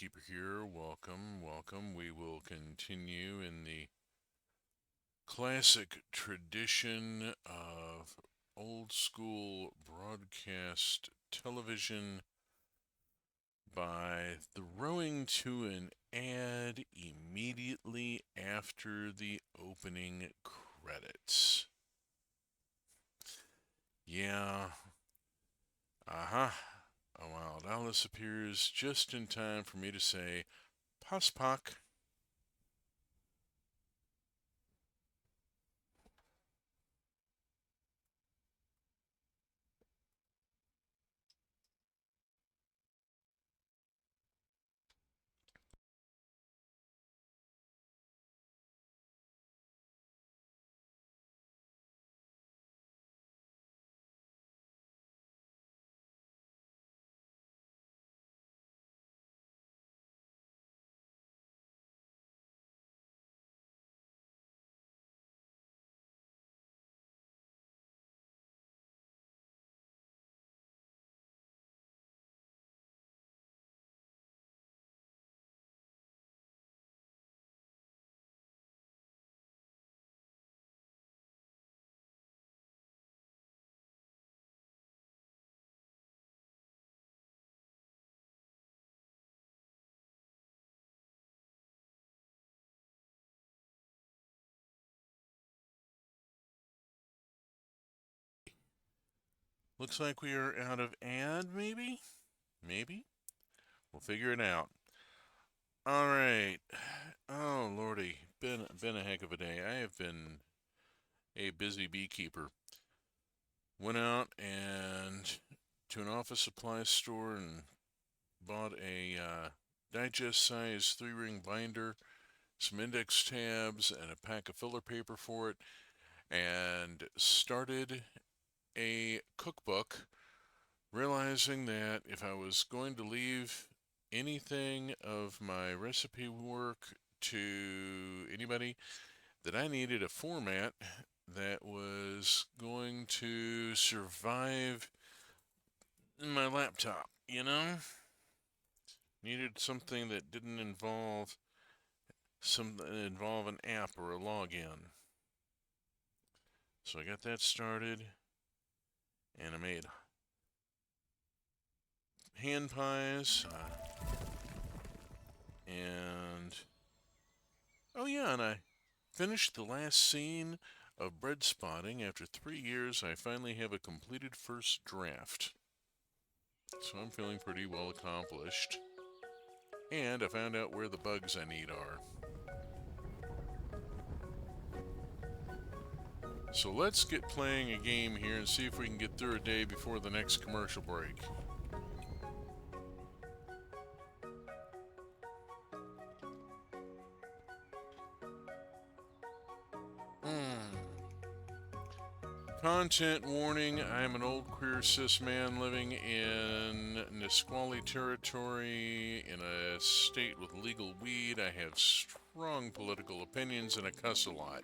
Beekeeper here. Welcome, welcome. We will continue in the classic tradition of old school broadcast television by throwing to an ad immediately after the opening credits. Yeah, uh-huh. A wild Alice appears just in time for me to say, Paspak. Looks like we are out of ad, maybe? Maybe? We'll figure it out. All right. Oh, lordy. Been a heck of a day. I have been a busy beekeeper. Went out and to an office supply store and bought a digest size 3-ring binder, some index tabs, and a pack of filler paper for it, and started a cookbook, realizing that if I was going to leave anything of my recipe work to anybody, that I needed a format that was going to survive in my laptop, you know? Needed something that didn't involve an app or a login. So I got that started, and I made hand pies, and oh yeah, and I finished the last scene of bread spotting. After 3 years, I finally have a completed first draft. So I'm feeling pretty well accomplished. And I found out where the bugs I need are. So let's get playing a game here and see if we can get through a day before the next commercial break. Hmm. Content warning, I am an old queer cis man living in Nisqually territory in a state with legal weed. I have strong political opinions and I cuss a lot.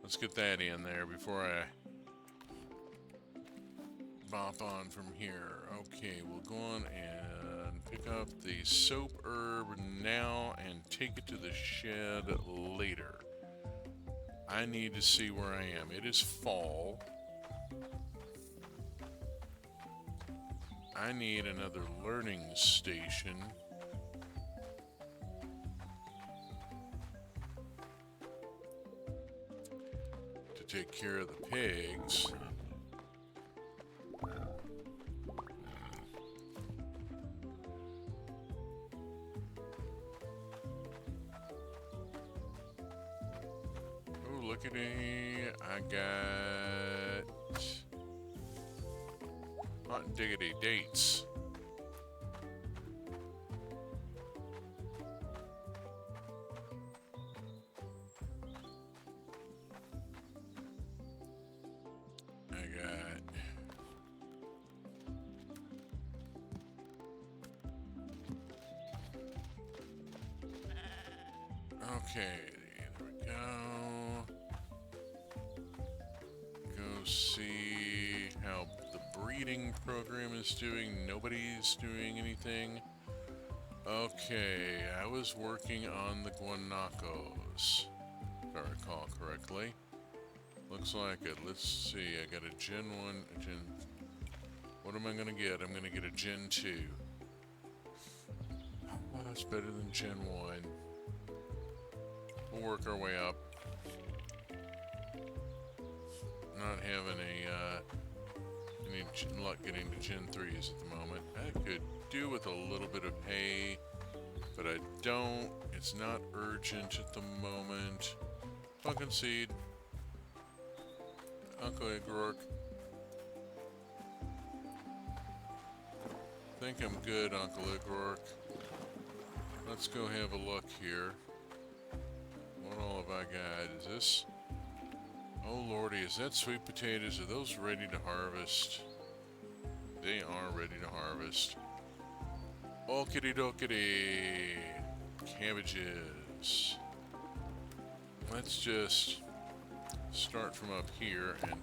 Let's get that in there before I bop on from here. Okay, we'll go on and pick up the soap herb now and take it to the shed later. I need to see where I am. It is fall. I need another learning station. To take care of the pigs. Oh, lookity. I got hot and diggity dates. I got okay, there we go. Go see how the breeding program is doing. Nobody's doing anything. Okay, I was working on the guanacos, if I recall correctly. Looks like it. Let's see, I got a Gen 1, a Gen... What am I gonna get? I'm gonna get a Gen 2. Oh, that's better than Gen 1. We'll work our way up. Not having any luck getting to Gen 3s at the moment. I could do with a little bit of hay, but I don't. It's not urgent at the moment. Pumpkin seed. Uncle Eggrock. Think I'm good, Uncle Eggrock. Let's go have a look here. What all have I got? Is this... Oh lordy, is that sweet potatoes? Are those ready to harvest? They are ready to harvest. Okie dokie. Cabbages. Let's just start from up here and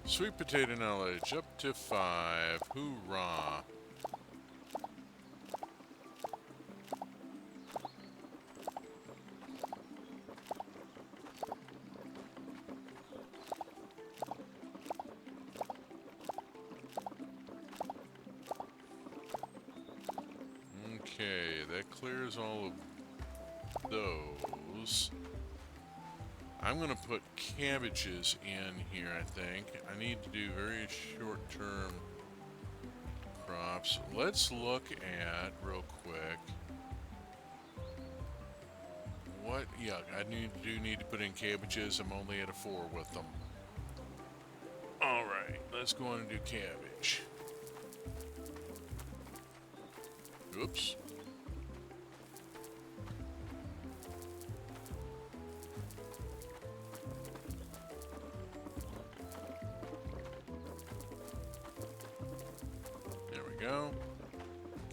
sweet potato knowledge up to 5. Hoorah. Okay, that clears all of those. I'm gonna put cabbages in here, I think. I need to do very short-term crops. Let's look at, real quick, what, yeah, I do need to put in cabbages. I'm only at a 4 with them. Alright, let's go on and do cabbage. Oops. There we go.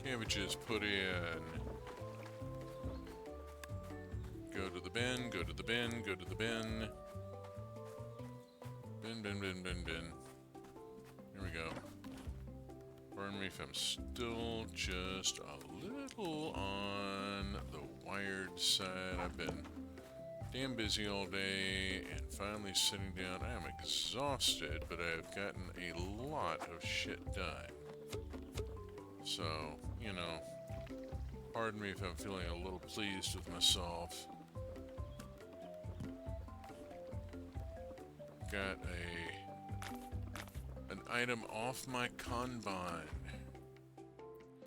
Cabbages put in. Go to the bin, go to the bin, go to the bin. Bin, bin, bin, bin, bin. Here we go. Pardon me if I'm still just a little on the wired side. I've been damn busy all day and finally sitting down. I am exhausted, but I've gotten a lot of shit done. So, you know, pardon me if I'm feeling a little pleased with myself. Got an item off my Kanban.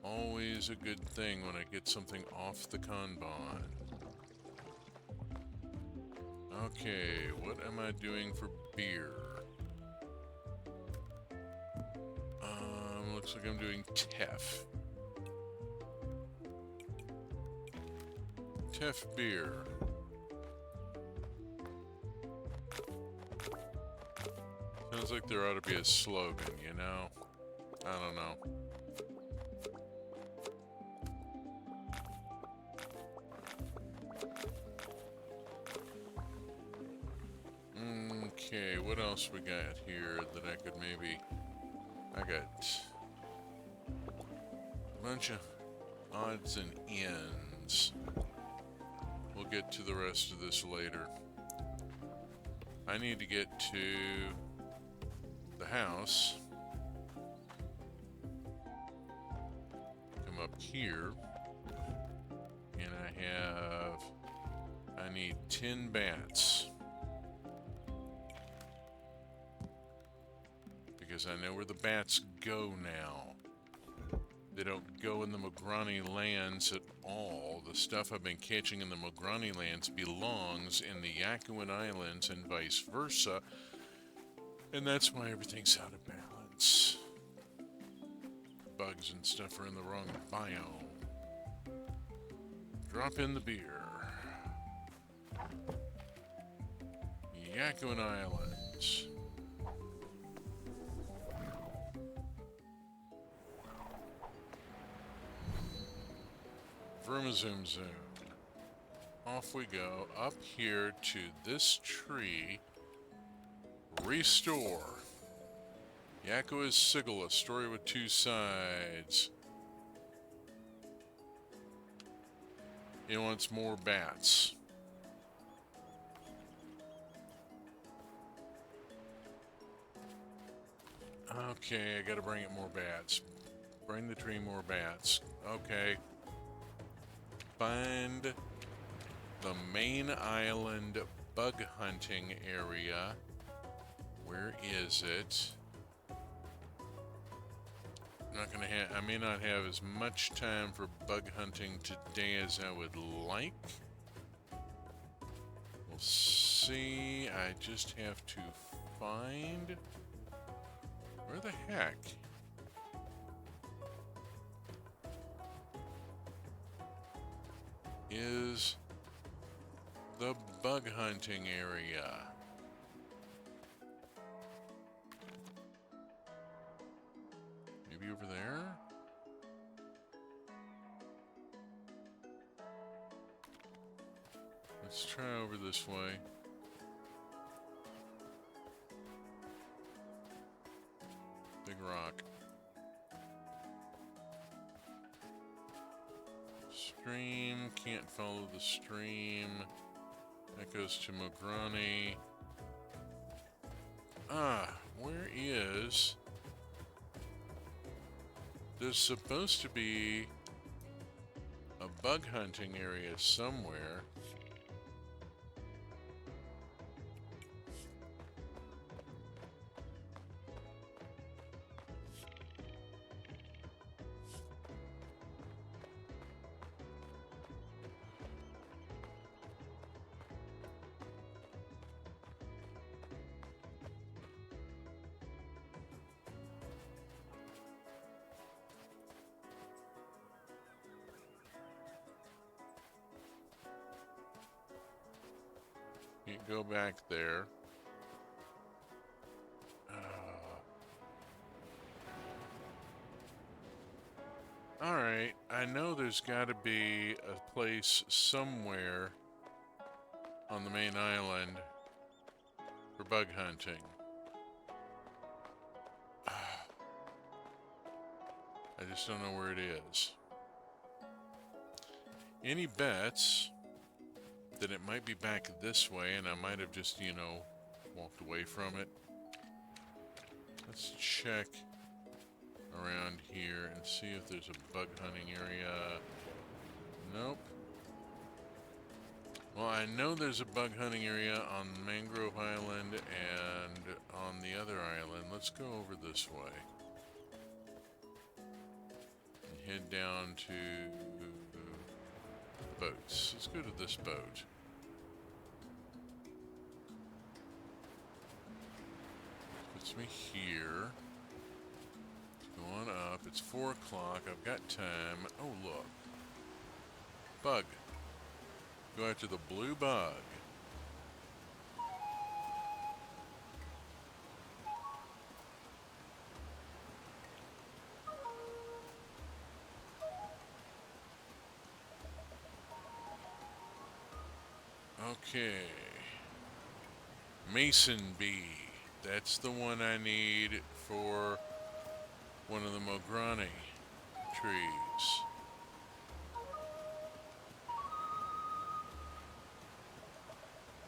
Always a good thing when I get something off the Kanban. Okay, what am I doing for beer? Looks like I'm doing Tef. Tef beer. Sounds like there ought to be a slogan, you know? I don't know. Okay, what else we got here that I could maybe... I got a bunch of odds and ends. We'll get to the rest of this later. I need to get to the house. Come up here. And I need 10 bats. Because I know where the bats go now. They don't go in the Magrani lands at all. The stuff I've been catching in the Magrani lands belongs in the Yakuan Islands and vice versa. And that's why everything's out of balance. Bugs and stuff are in the wrong biome. Drop in the beer. Yakuan Islands. Vroom-a-zoom zoom. Off we go, up here to this tree, Restore. Yakuan Sigil, a story with two sides. He wants more bats. Okay, I gotta bring it more bats. Bring the tree more bats. Okay. Find the main island bug hunting area. Where is it? I may not have as much time for bug hunting today as I would like. We'll see. I just have to find... Where the heck? Is the bug hunting area? Maybe over there? Let's try over this way. Big rock. Stream, can't follow the stream. That goes to Mograni. Where is... There's supposed to be a bug hunting area somewhere. Can't go back there. Alright, I know there's got to be a place somewhere on the main island for bug hunting. I just don't know where it is. Any bets that it might be back this way, and I might have just, you know, walked away from it? Let's check around here and see if there's a bug hunting area. Nope. Well, I know there's a bug hunting area on Mangrove Island and on the other island. Let's go over this way. And head down to the boats. Let's go to this boat. Puts me here. Going up. It's 4 o'clock. I've got time. Oh, look. Bug. Go after the blue bug. Okay. Mason bee. That's the one I need for one of the Mograni trees.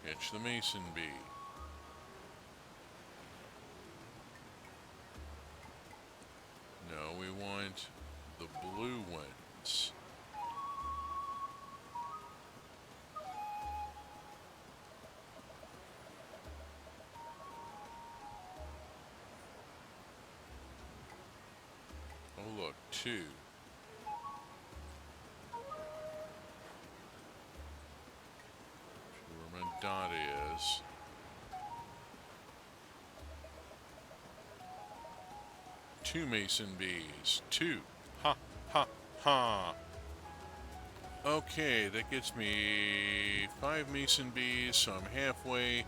Catch the mason bee. No, we want the blue ones. Oh look, 2. Where my dot is. Two mason bees. 2. Ha, ha, ha. Okay, that gets me 5 mason bees, so I'm halfway.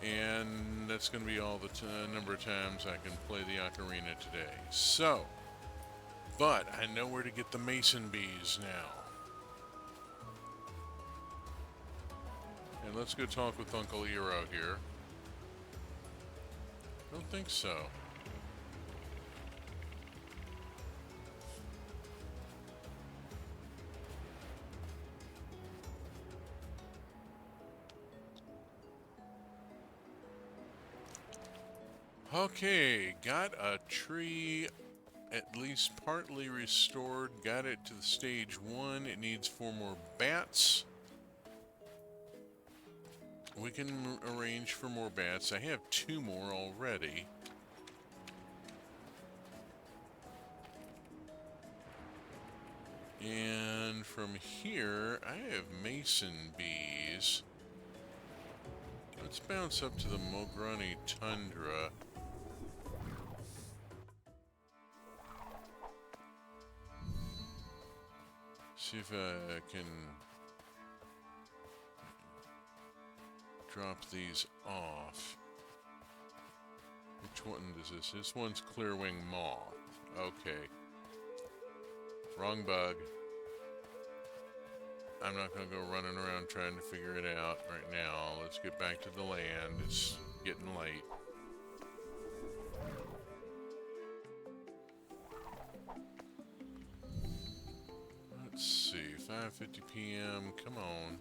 And that's going to be all the number of times I can play the ocarina today. So, but I know where to get the mason bees now. And let's go talk with Uncle Eero here. Don't think so. Okay, got a tree at least partly restored. Got it to the stage 1. It needs 4 more bats. We can arrange for more bats. I have 2 more already. And from here, I have mason bees. Let's bounce up to the Mograni Tundra. See if I can drop these off. Which one is this? This one's Clearwing Moth. Okay. Wrong bug. I'm not going to go running around trying to figure it out right now. Let's get back to the land. It's getting late. Let's see. 5:50 p.m. Come on.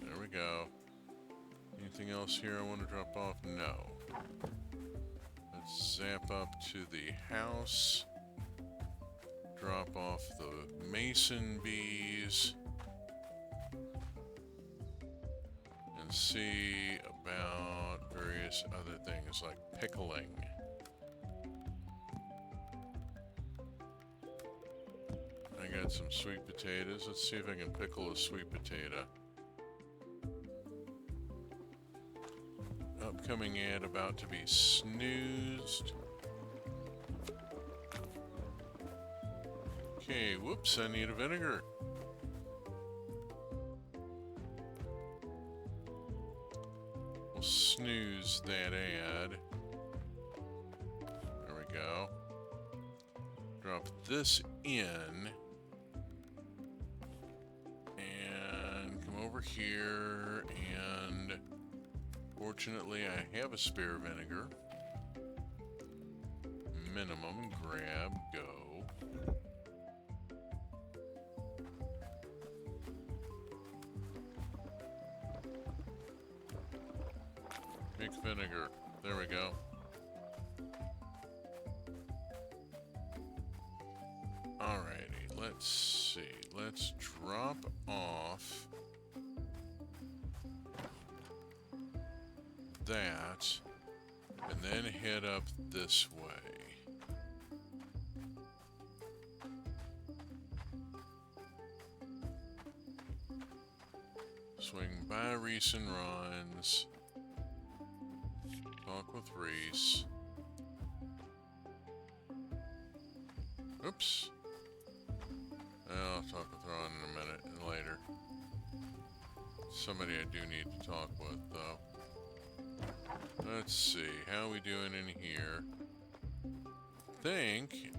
There we go. Anything else here I want to drop off? No. Let's zap up to the house. Drop off the mason bees. And see about various other things like pickling. I got some sweet potatoes. Let's see if I can pickle a sweet potato. Upcoming ad about to be snoozed. Okay, whoops, I need a vinegar. We'll snooze that ad. There we go. Drop this in. And come over here and fortunately I have a spare vinegar. Minimum, grab, go. Make vinegar. There we go. Alrighty, let's see. Let's drop off that and then head up this way. Swing by Reese and Ron's. Talk with Reese. Oops. I'll talk with Ron in a minute and later. Somebody I do need to talk with, though. Let's see. How we doing in here? Think.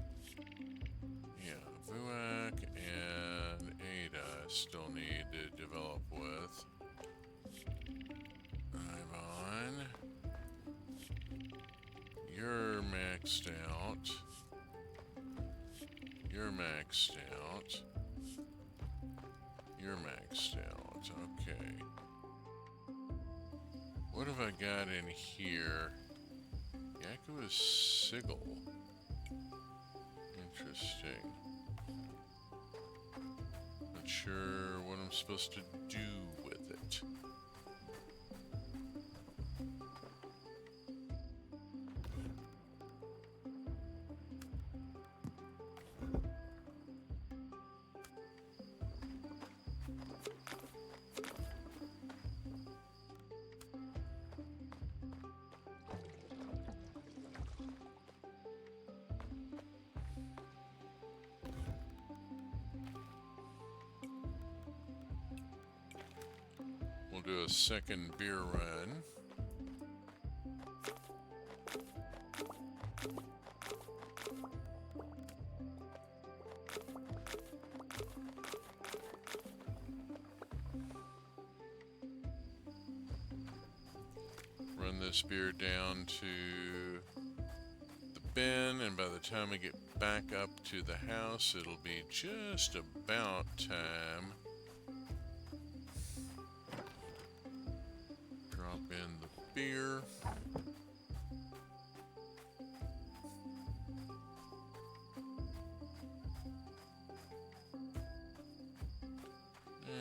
Yeah, Vuak and Ada still need to develop with. Ivan. You're maxed out. You're maxed out. You're maxed out. Okay. What have I got in here? Yakuan Sigil. Interesting. Not sure what I'm supposed to do with it. We'll do a second beer run. Run this beer down to been, and by the time I get back up to the house, it'll be just about time. Drop in the beer.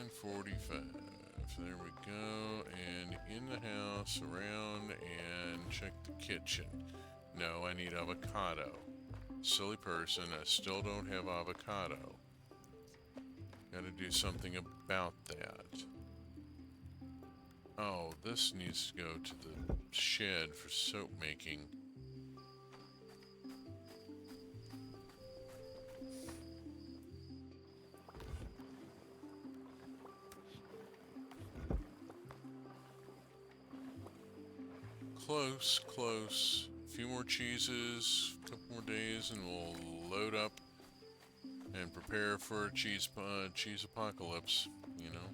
And 45. There we go. And in the house, around, and check the kitchen. No, I need avocado. Silly person, I still don't have avocado. Gotta do something about that. Oh, this needs to go to the shed for soap making. Close, close. A few more cheeses, a couple more days, and we'll load up and prepare for a cheese apocalypse, you know.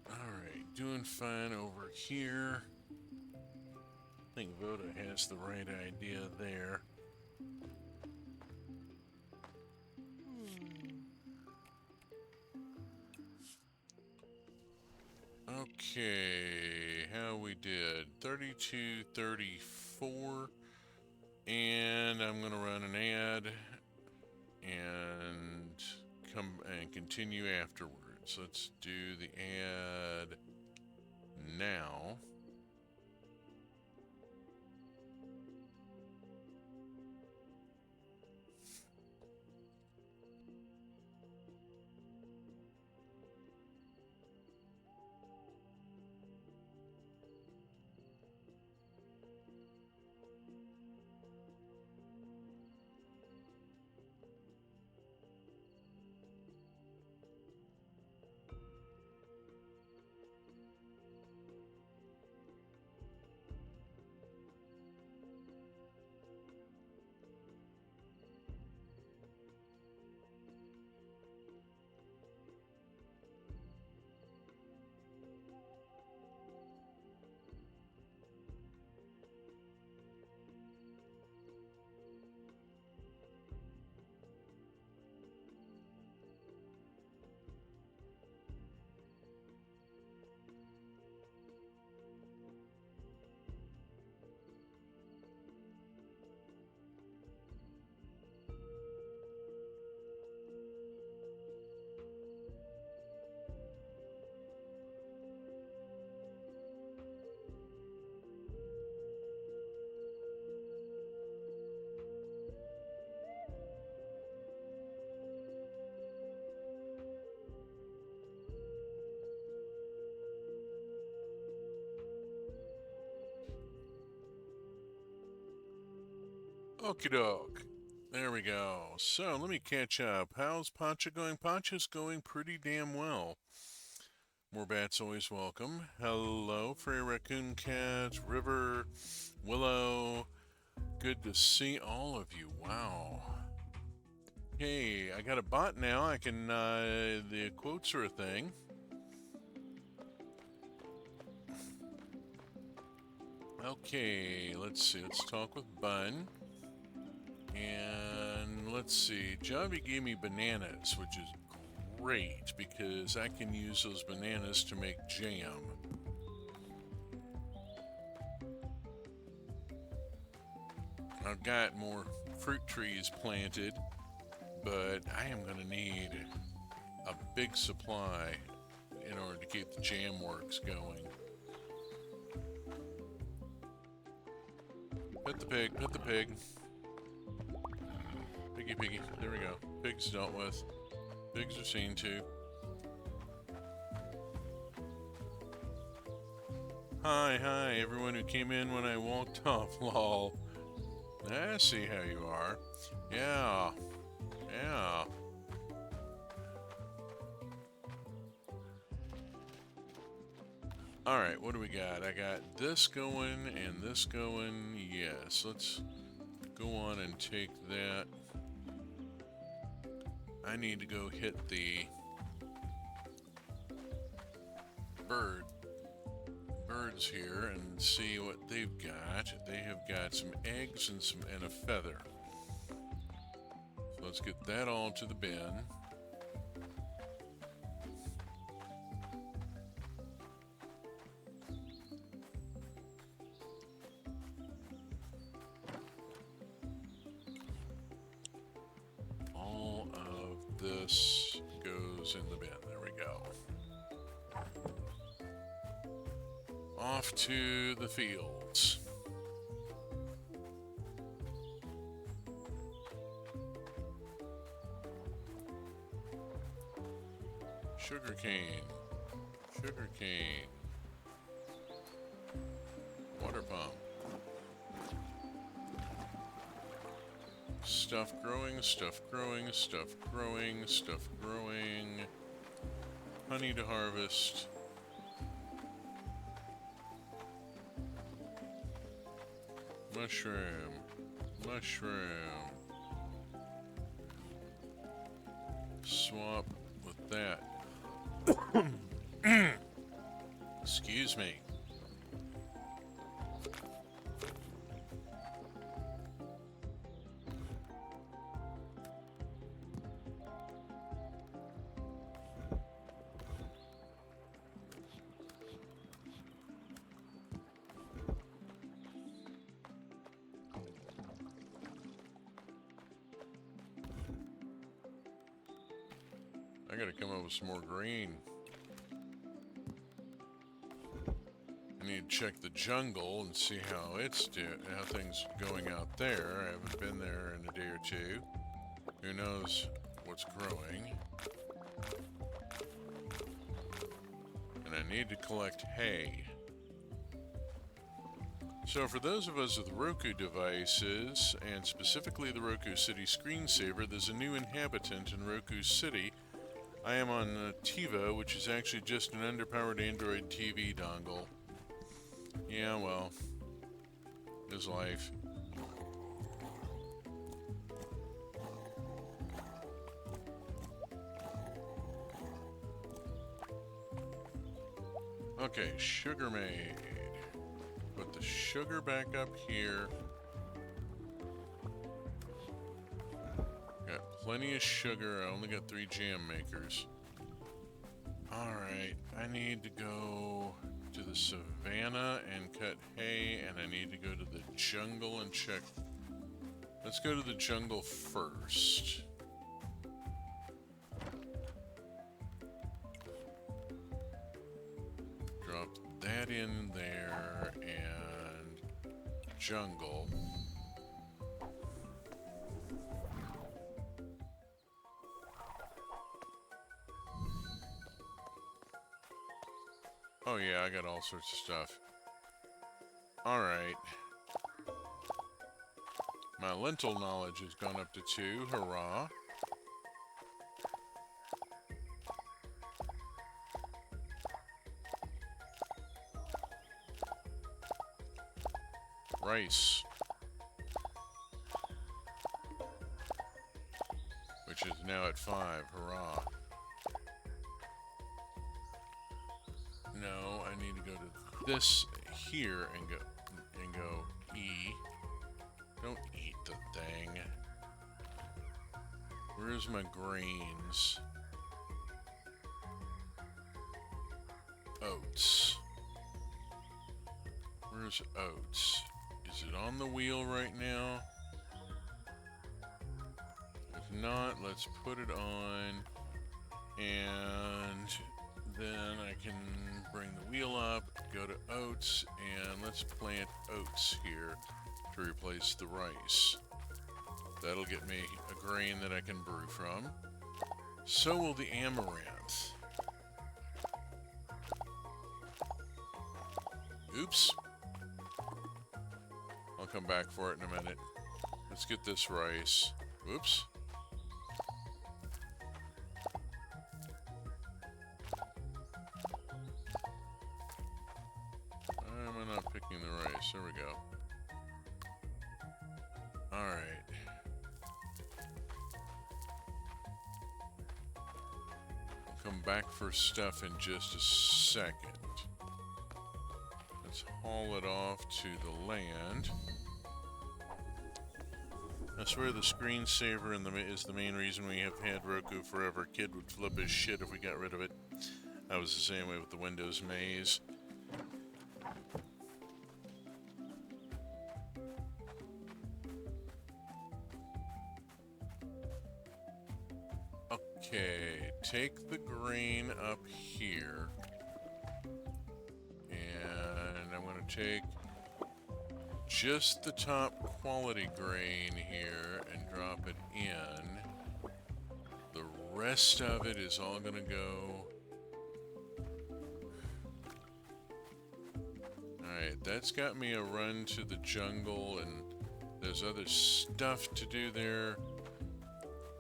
Alright, doing fine over here. I think Voda has the right idea there. Okay, how we did 32, 34, and I'm gonna run an ad and come and continue afterwards. Let's do the ad now. Okie doke. There we go. So let me catch up. How's Pacha going? Pacha's going pretty damn well. More bats always welcome. Hello, Fairy Raccoon Cat, River, Willow. Good to see all of you. Wow. Hey, I got a bot now. I can, the quotes are a thing. Okay, let's see. Let's talk with Bun. And let's see, Javi gave me bananas, which is great because I can use those bananas to make jam. I've got more fruit trees planted, but I am going to need a big supply in order to keep the jam works going. Pet the pig, pet the pig. Piggy, piggy. There we go. Pigs dealt with. Pigs are seen to. Hi, hi, everyone who came in when I walked off, lol. I see how you are. Yeah. Yeah. Alright, what do we got? I got this going and this going. Yes, let's go on and take that. I need to go hit the bird birds here and see what they've got. They have got some eggs and a feather. So let's get that all to the bin. All of this goes in the bin. There we go. Off to the fields. Sugarcane. Sugarcane. Water pump. Stuff growing, stuff growing, stuff growing, stuff growing. Honey to harvest. Mushroom. Mushroom. Swap with that. Excuse me. I gotta come up with some more green. I need to check the jungle and see how how things going out there. I haven't been there in a day or two. Who knows what's growing? And I need to collect hay. So for those of us with Roku devices, and specifically the Roku City screensaver, there's a new inhabitant in Roku City. I am on TiVo, which is actually just an underpowered Android TV dongle. Yeah, well, is life. Okay, sugar made. Put the sugar back up here. Got plenty of sugar. I only got 3 jam makers. Alright, I need to go to the savannah and cut hay, and I need to go to the jungle and check. Let's go to the jungle first. Drop that in there, and jungle. Oh yeah, I got all sorts of stuff. Alright. My lentil knowledge has gone up to 2. Hurrah. Rice. Which is now at 5. Hurrah. No, I need to go to this here and go E. Don't eat the thing. Where's my grains? Oats. Where's oats? Is it on the wheel right now? If not, let's put it on, and then I can bring the wheel up, go to oats, and let's plant oats here to replace the rice. That'll get me a grain that I can brew from. So will the amaranth. Oops. I'll come back for it in a minute. Let's get this rice. Oops. Why am I not picking the rice? There we go. Alright. I'll come back for stuff in just a second. haul it off to the land. I swear the screensaver is the main reason we have had Roku forever. Kid would flip his shit if we got rid of it. I was the same way with the Windows maze. Okay, take the grain up here. And I'm going to take just the top quality grain here and drop it in. The rest of it is all going to go. Alright, that's got me a run to the jungle, and there's other stuff to do there.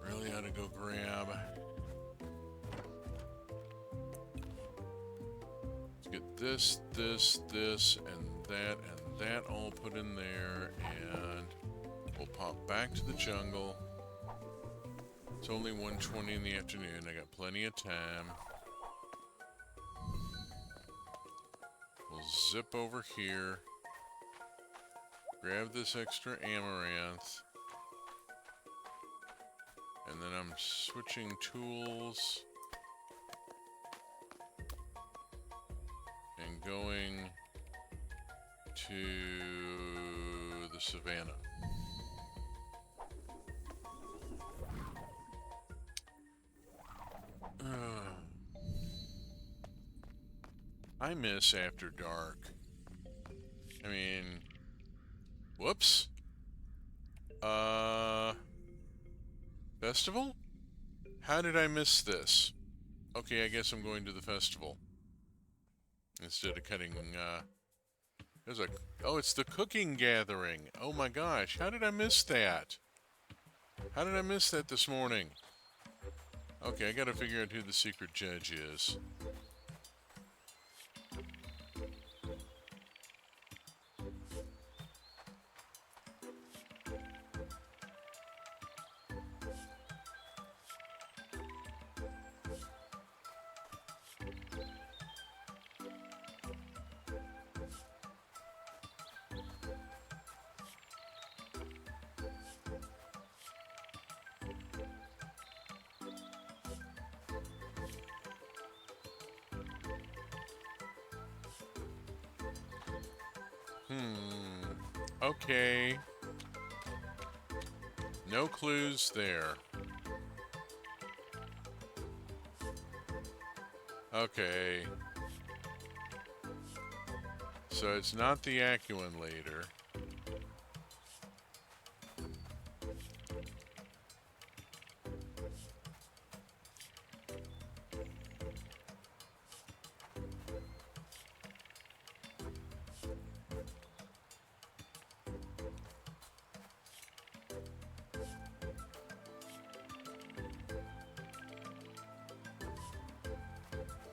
Really ought to go grab. Let's get this, and that all put in there, and we'll pop back to the jungle. It's only 1:20 in the afternoon. I got plenty of time. We'll zip over here, grab this extra amaranth, and then I'm switching tools and going to the savannah. I miss after dark. I mean, whoops. Festival? How did I miss this? Okay, I guess I'm going to the festival instead of cutting, oh, it's the cooking gathering. Oh my gosh, how did I miss that? How did I miss that this morning? Okay, I gotta figure out who the secret judge is. Okay. No clues there. Okay. So it's not the Yakuan later.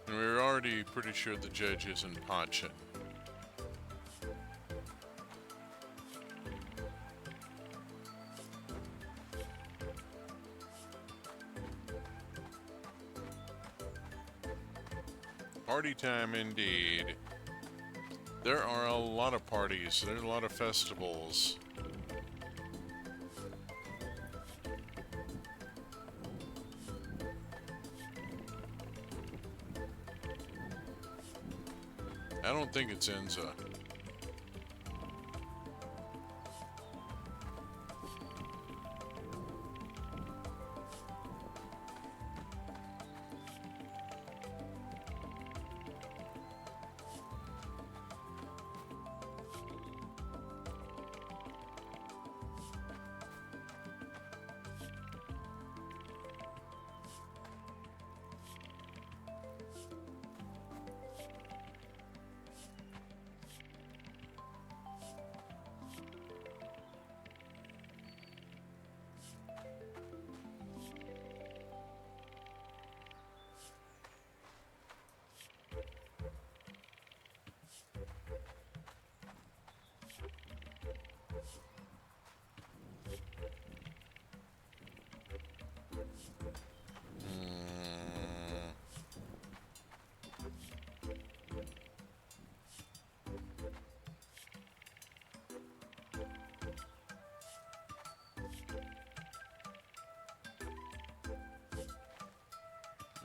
And we're already pretty sure the judge is in Pacha. Party time indeed. There are a lot of parties. There's a lot of festivals. I don't think it's Enza.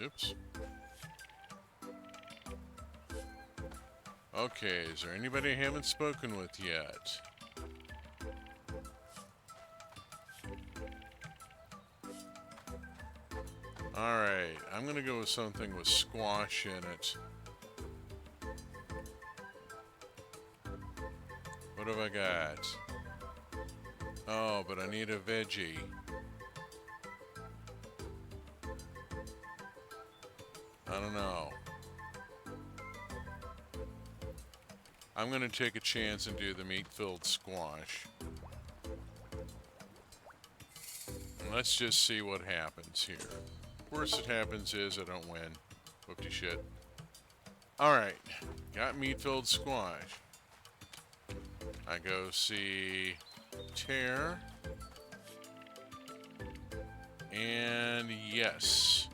Oops. Okay, is there anybody I haven't spoken with yet? Alright, I'm gonna go with something with squash in it. What have I got? Oh, but I need a veggie. I don't know. I'm gonna take a chance and do the meat-filled squash. And let's just see what happens here. Worst that happens is I don't win. Whoopty shit. Alright, got meat-filled squash. I go see Tear. And yes,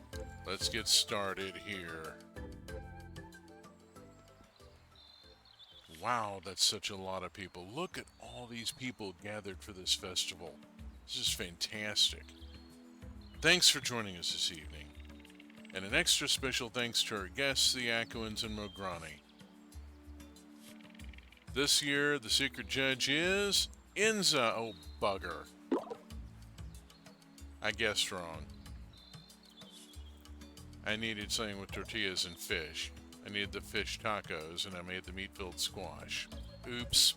let's get started here. Wow, that's such a lot of people. Look at all these people gathered for this festival. This is fantastic. Thanks for joining us this evening. And an extra special thanks to our guests, the Yakuans and Mograni. This year, the secret judge is Inza. Oh, bugger. I guessed wrong. I needed something with tortillas and fish. I needed the fish tacos, and I made the meat-filled squash. Oops.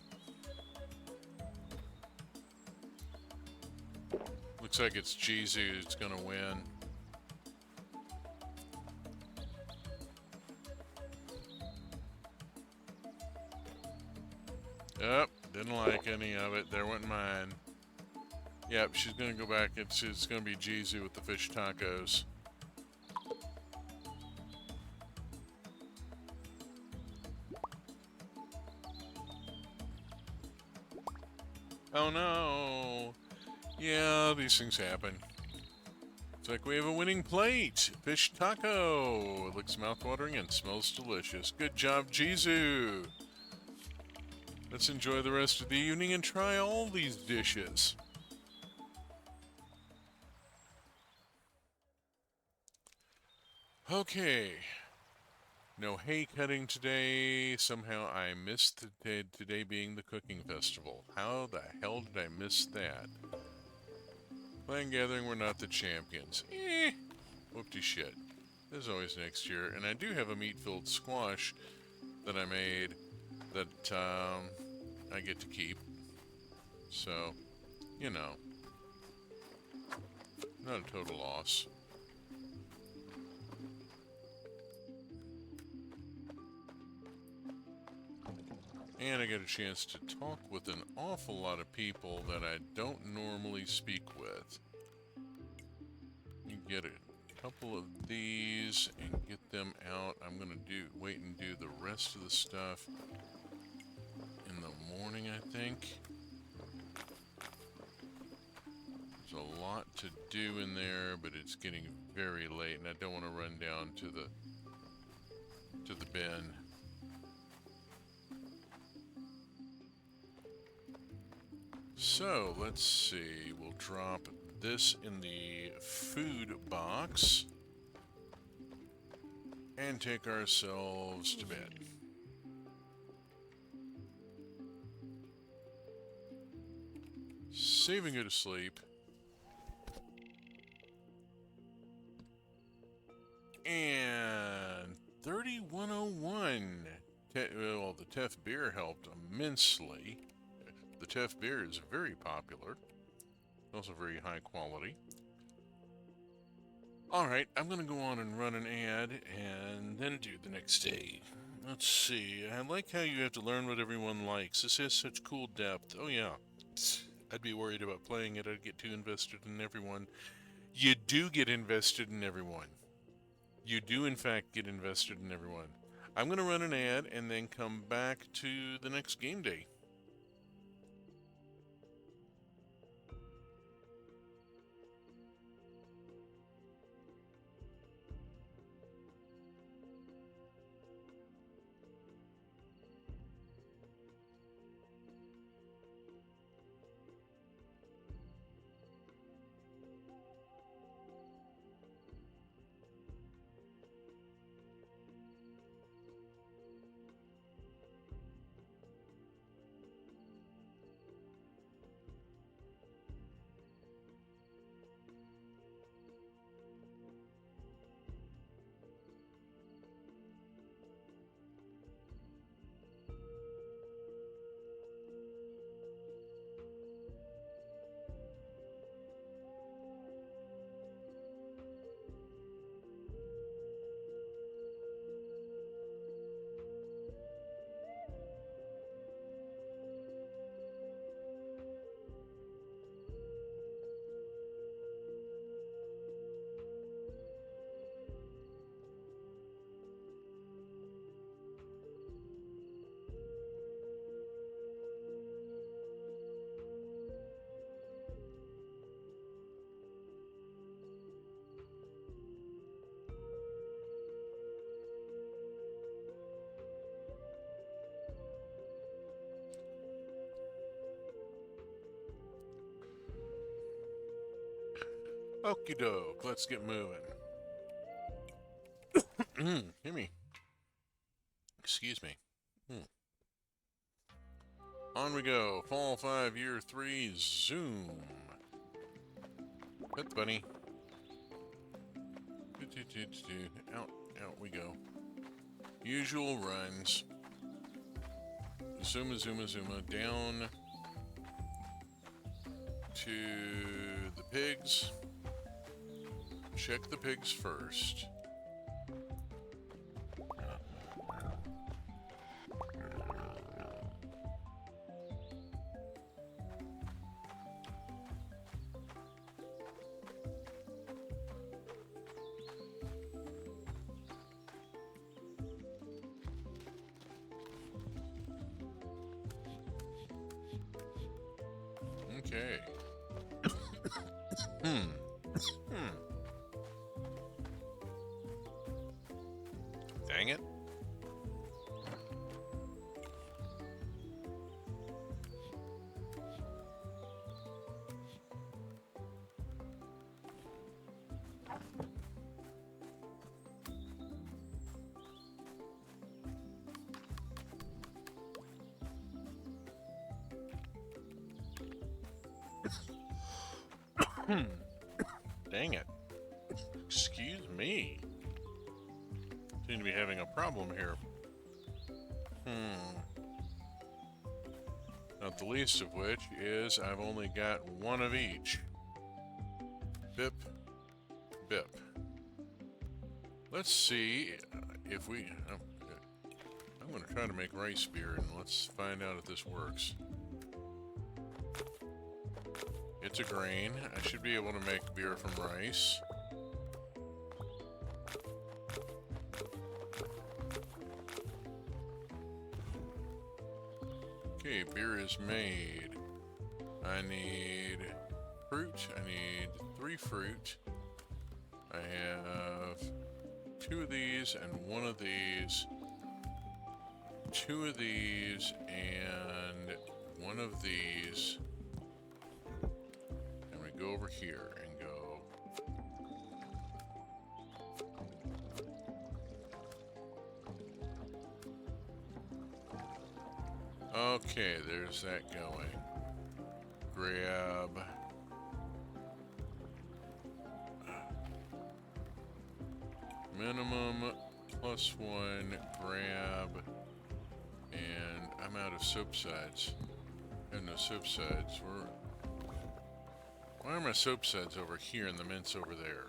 Looks like it's Jizu who's gonna win. Yep, didn't like any of it. There went mine. Yep, she's gonna go back. It's gonna be Jizu with the fish tacos. Oh no! Yeah, these things happen. It's like we have a winning plate! Fish taco! It looks mouthwatering and smells delicious. Good job, Jizu! Let's enjoy the rest of the evening and try all these dishes. Okay. No hay cutting today. Somehow I missed today being the cooking festival. How the hell did I miss that? Clan gathering, we're not the champions. Whoopty shit. There's always next year. And I do have a meat-filled squash that I made that I get to keep. So, you know. Not a total loss. And I get a chance to talk with an awful lot of people that I don't normally speak with. You get a couple of these and get them out. I'm gonna wait and do the rest of the stuff in the morning, I think. There's a lot to do in there, but it's getting very late, and I don't want to run down to the bin. So, let's see, we'll drop this in the food box and take ourselves to bed. Save and go to sleep. And 3101. Well, the Tef beer helped immensely. The Tef beer is very popular. Also very high quality. Alright, I'm going to go on and run an ad and then do the next day. Let's see. I like how you have to learn what everyone likes. This has such cool depth. Oh yeah. I'd be worried about playing it. I'd get too invested in everyone. You do get invested in everyone. You do, in fact, get invested in everyone. I'm going to run an ad and then come back to the next game day. Okie doke, let's get moving. Hear me. Excuse me. On we go. Fall 5, Year 3, zoom. Pet bunny. Out we go. Usual runs. Zuma, down to the pigs. Check the pigs first. Okay. Dang it. Dang it. Excuse me. Seem to be having a problem here. Not the least of which is I've only got one of each. Bip. Bip. Let's see if we... I'm going to try to make rice beer, and let's find out if this works. It's a grain. I should be able to make beer from rice. Okay, beer is made. I need fruit. I need 3 fruit. I have 2 of these and 1 of these. 2 of these and 1 of these. And we go over here and go. Okay, there's that going. Grab. Minimum +1, grab. And I'm out of soap sides. And no soap sides. Why are my soap sides over here and the mints over there?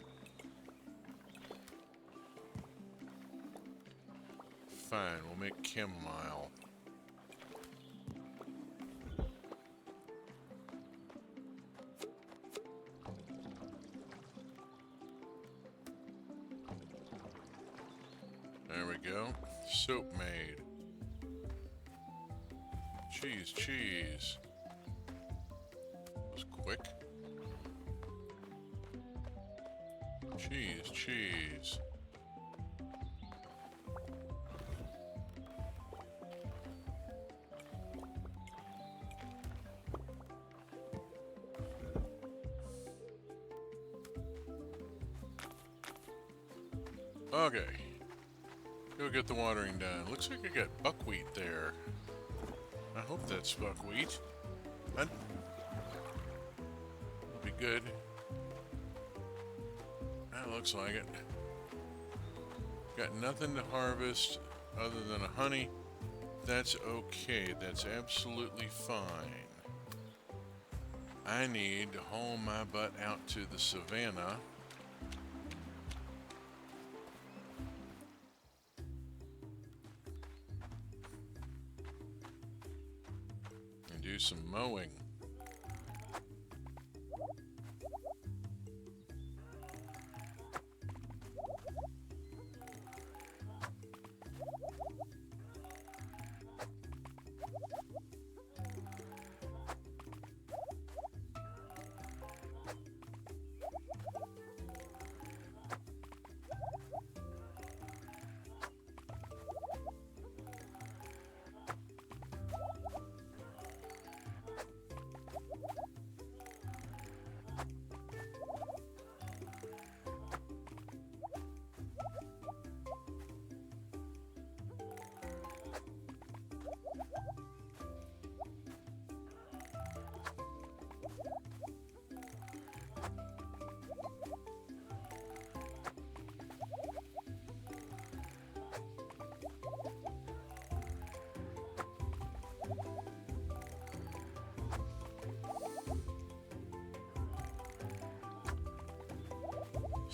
Fine, we'll make chamomile. There we go. Soap made. Cheese, cheese. That was quick. Cheese, cheese. Okay. Go get the watering done. Looks like I got buckwheat there. I hope that's buckwheat. That'll be good. That looks like it. Got nothing to harvest other than a honey. That's okay. That's absolutely fine. I need to haul my butt out to the savannah. And do some mowing.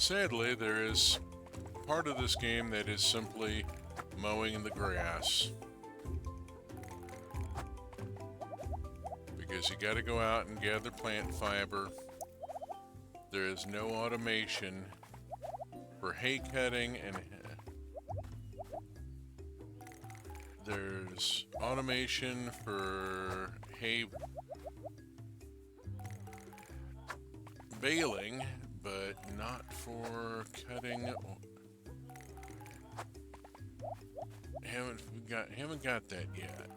Sadly, there is part of this game that is simply mowing the grass. Because you gotta go out and gather plant fiber. There is no automation for hay cutting, and there's automation for hay baling, but not for cutting. Haven't got that yet.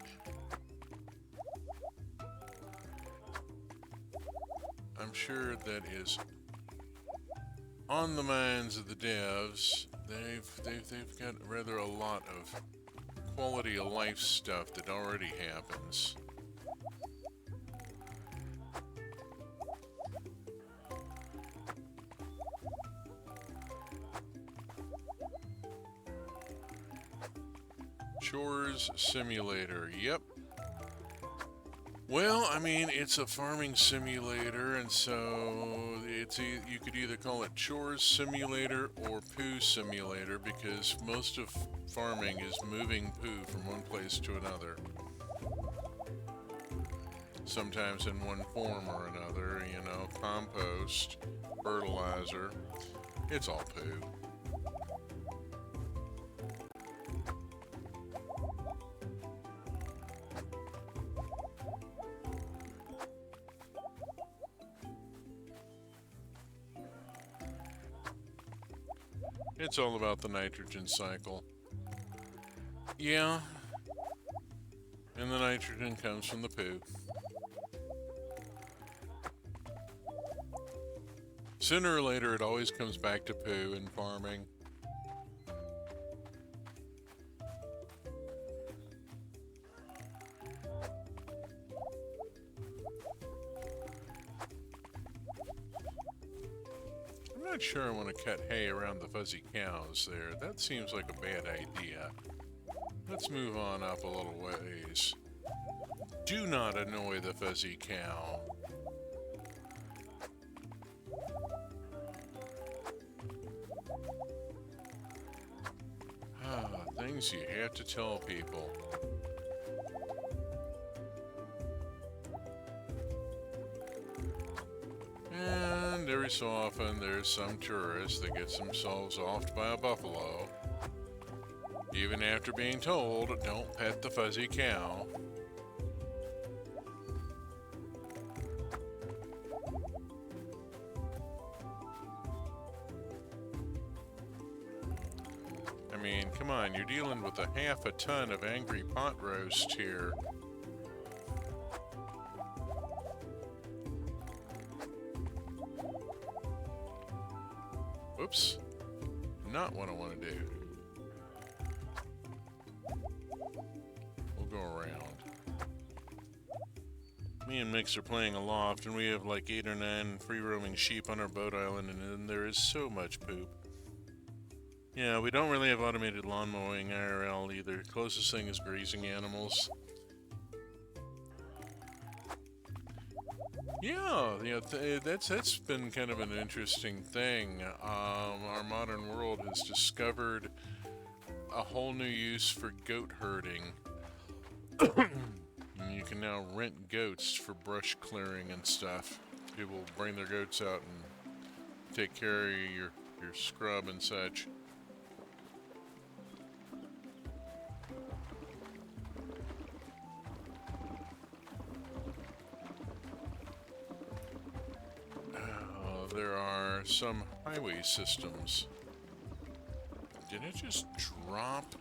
I'm sure that is on the minds of the devs. They've got rather a lot of quality of life stuff that already happens. Chores simulator, yep. Well, I mean, it's a farming simulator, and so you could either call it chores simulator or poo simulator, because most of farming is moving poo from one place to another. Sometimes in one form or another, you know, compost, fertilizer, it's all poo. It's all about the nitrogen cycle. Yeah. And the nitrogen comes from the poo. Sooner or later, it always comes back to poo in farming. I'm not sure I want to cut hay around the fuzzy cows there. That seems like a bad idea. Let's move on up a little ways. Do not annoy the fuzzy cow. Things you have to tell people. And every so often there's some tourist that gets themselves offed by a buffalo. Even after being told, don't pet the fuzzy cow. I mean, come on, you're dealing with a half a ton of angry pot roast here. Whoops. Not what I want to do. We'll go around. Me and Mix are playing aloft, and we have like 8 or 9 free-roaming sheep on our boat island, and then there is so much poop. Yeah, we don't really have automated lawn mowing IRL either. Closest thing is grazing animals. Yeah, that's been kind of an interesting thing. Our modern world has discovered a whole new use for goat herding. You can now rent goats for brush clearing and stuff. People bring their goats out and take care of your scrub and such. There are some highway systems. Did I just drop?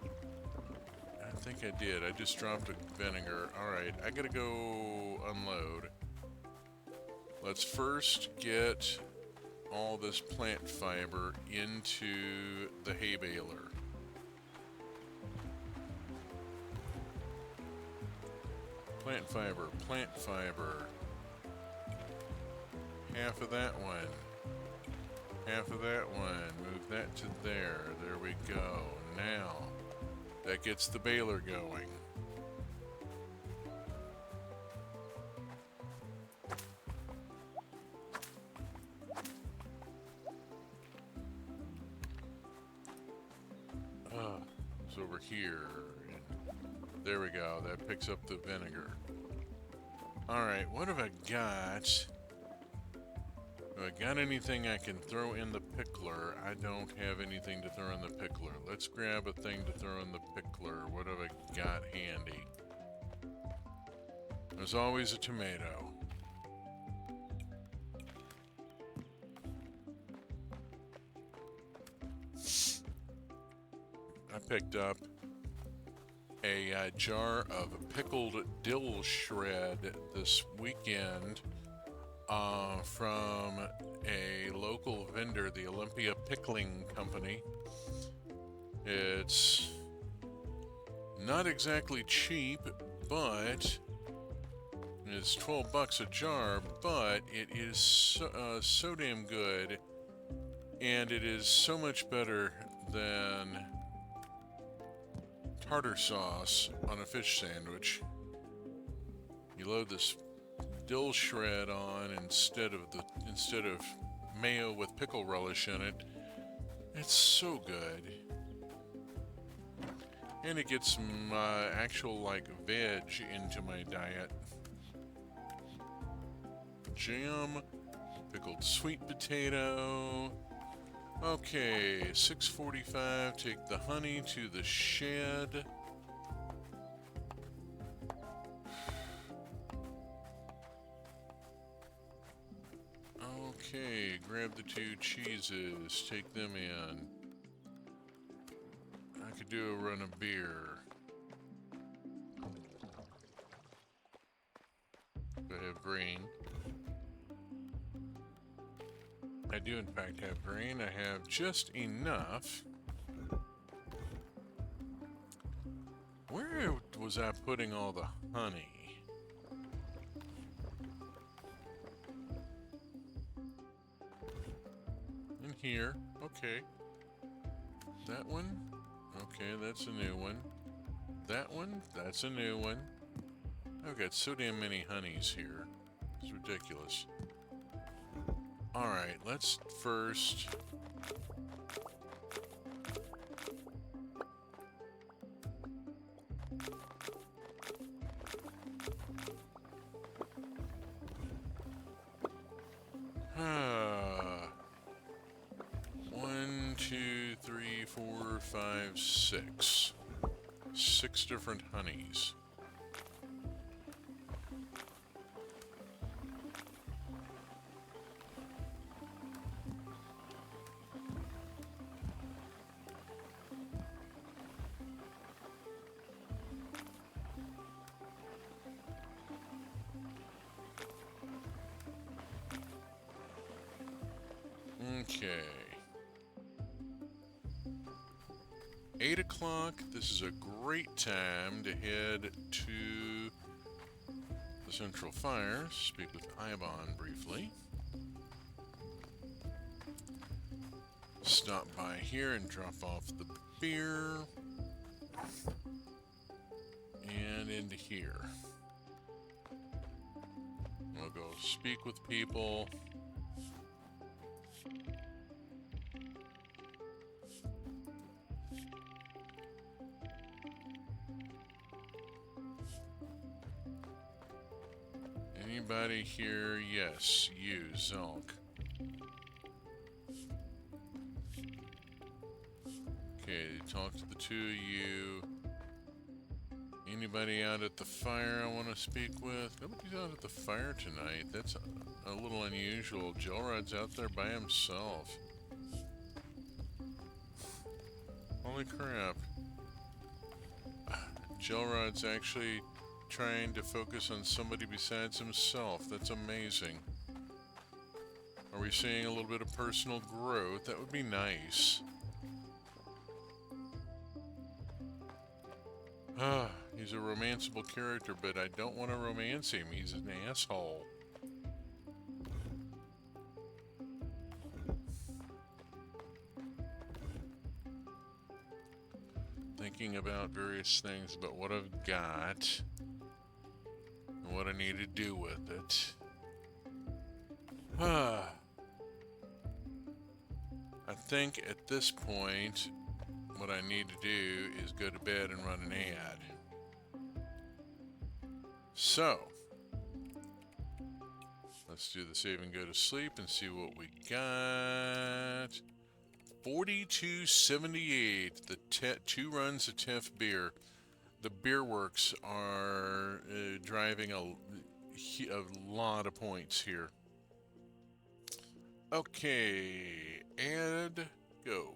I think I did. I just dropped a vinegar. Alright, I gotta go unload. Let's first get all this plant fiber into the hay baler. Plant fiber, plant fiber. Half of that one. Half of that one. Move that to there. There we go. Now, that gets the baler going. goes over here. And there we go. That picks up the vinegar. Alright, what have I got? Have I got anything I can throw in the pickler? I don't have anything to throw in the pickler. Let's grab a thing to throw in the pickler. What have I got handy? There's always a tomato. I picked up a jar of pickled dill shred this weekend from a local vendor, the Olympia Pickling Company. It's not exactly cheap, but it's 12 bucks a jar, but it is so damn good, and it is so much better than tartar sauce on a fish sandwich. You load this dill shred on instead of mayo with pickle relish in it. It's so good, and it gets some actual veg into my diet. Jam, pickled sweet potato. Okay, 6:45, take the honey to the shed. Okay, grab the 2 cheeses, take them in. I could do a run of beer. If I have grain. I do in fact have grain. I have just enough. Where was I putting all the honey? In here. Okay. That one? Okay, that's a new one. That one? That's a new one. I've got so damn many honeys here. It's ridiculous. Alright, let's first... One, two, three, four, five, six. 6 different honeys. Okay. 8 o'clock. This is a great time to head to the Central Fire, speak with Ibon briefly. Stop by here and drop off the beer. And into here. We'll go speak with people. Anybody here? Yes, you, Zelk. Okay, talk to the 2 of you. Anybody out at the fire I want to speak with? Nobody's out at the fire tonight. That's a little unusual. Gelrod's out there by himself. Holy crap. Gelrod's actually trying to focus on somebody besides himself. That's amazing. Are we seeing a little bit of personal growth? That would be nice. He's a romanceable character, but I don't want to romance him. He's an asshole. Thinking about various things about what I've got and what I need to do with it. I think at this point, what I need to do is go to bed and run an ad. So, let's do the save and go to sleep and see what we got. 4278, the 2 runs of Hmft beer. The beer works are driving a lot of points here. Okay, and go.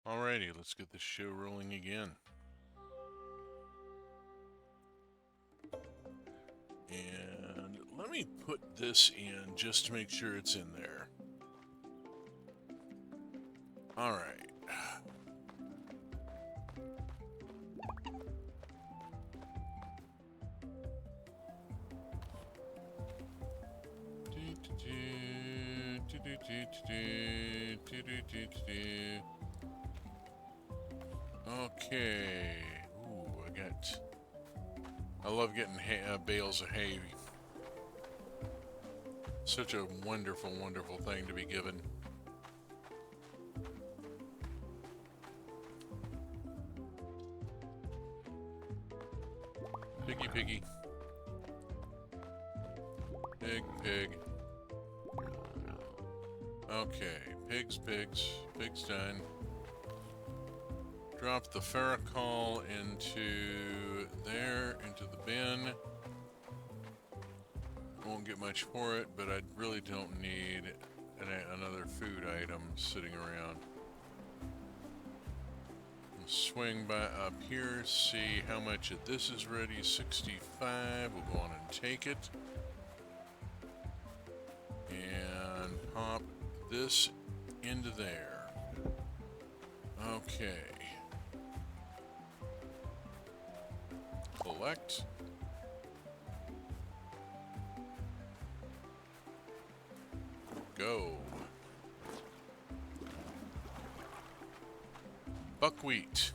Alrighty, let's get this show rolling again. And let me put this in just to make sure it's in there. Alright. Okay. Ooh, I love getting bales of hay. Such a wonderful, wonderful thing to be given. Piggy, piggy. Pig, pig. Okay, pigs, pigs. Pigs done. Drop the ferrocol into there, into the bin. Won't get much for it, but I really don't need another food item sitting around. We'll swing by up here, see how much of this is ready. 65. We'll go on and take it. And pop this into there. Okay. Collect. Go. Buckwheat.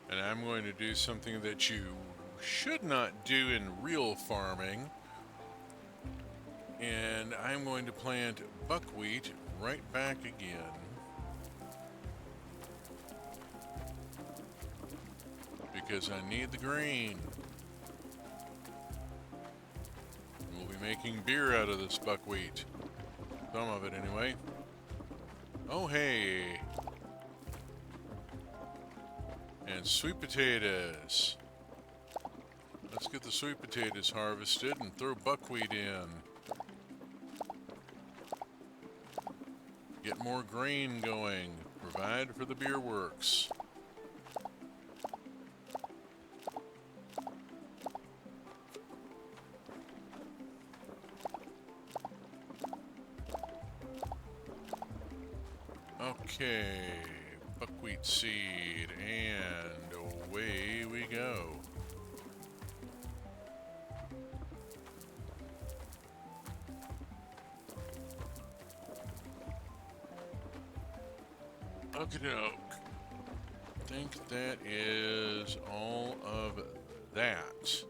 And I'm going to do something that you should not do in real farming. And I'm going to plant buckwheat right back again. Because I need the grain. We'll be making beer out of this buckwheat. Some of it anyway. Oh hey! And sweet potatoes. Let's get the sweet potatoes harvested and throw buckwheat in. Get more grain going. Provide for the beer works. Okay, buckwheat seed, and away we go. Okey-doke. I think that is all of that.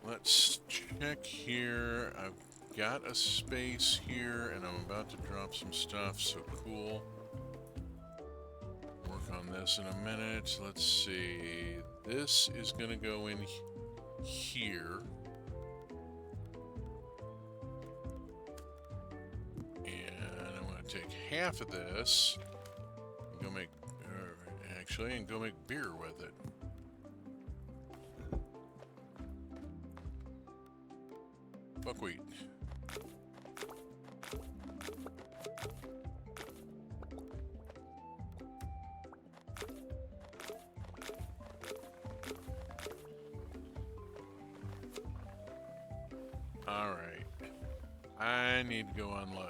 Let's check here. I've got a space here, and I'm about to drop some stuff, so cool. Work on this in a minute. Let's see. This is going to go in here. And I'm going to take half of this and go make, and go make beer with it. Buckwheat. Alright. I need to go unload.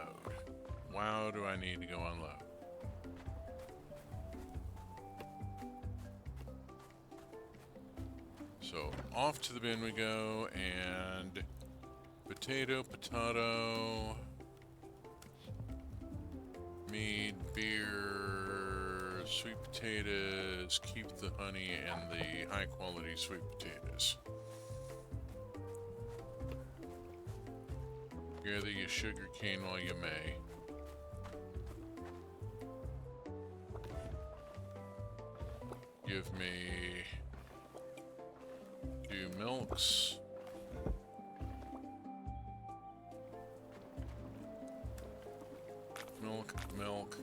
Wow, do I need to go unload? So, off to the bin we go, and potato, mead, beer, sweet potatoes, keep the honey and the high quality sweet potatoes. Gather your sugar cane while you may. Give me 2 milks. Milk.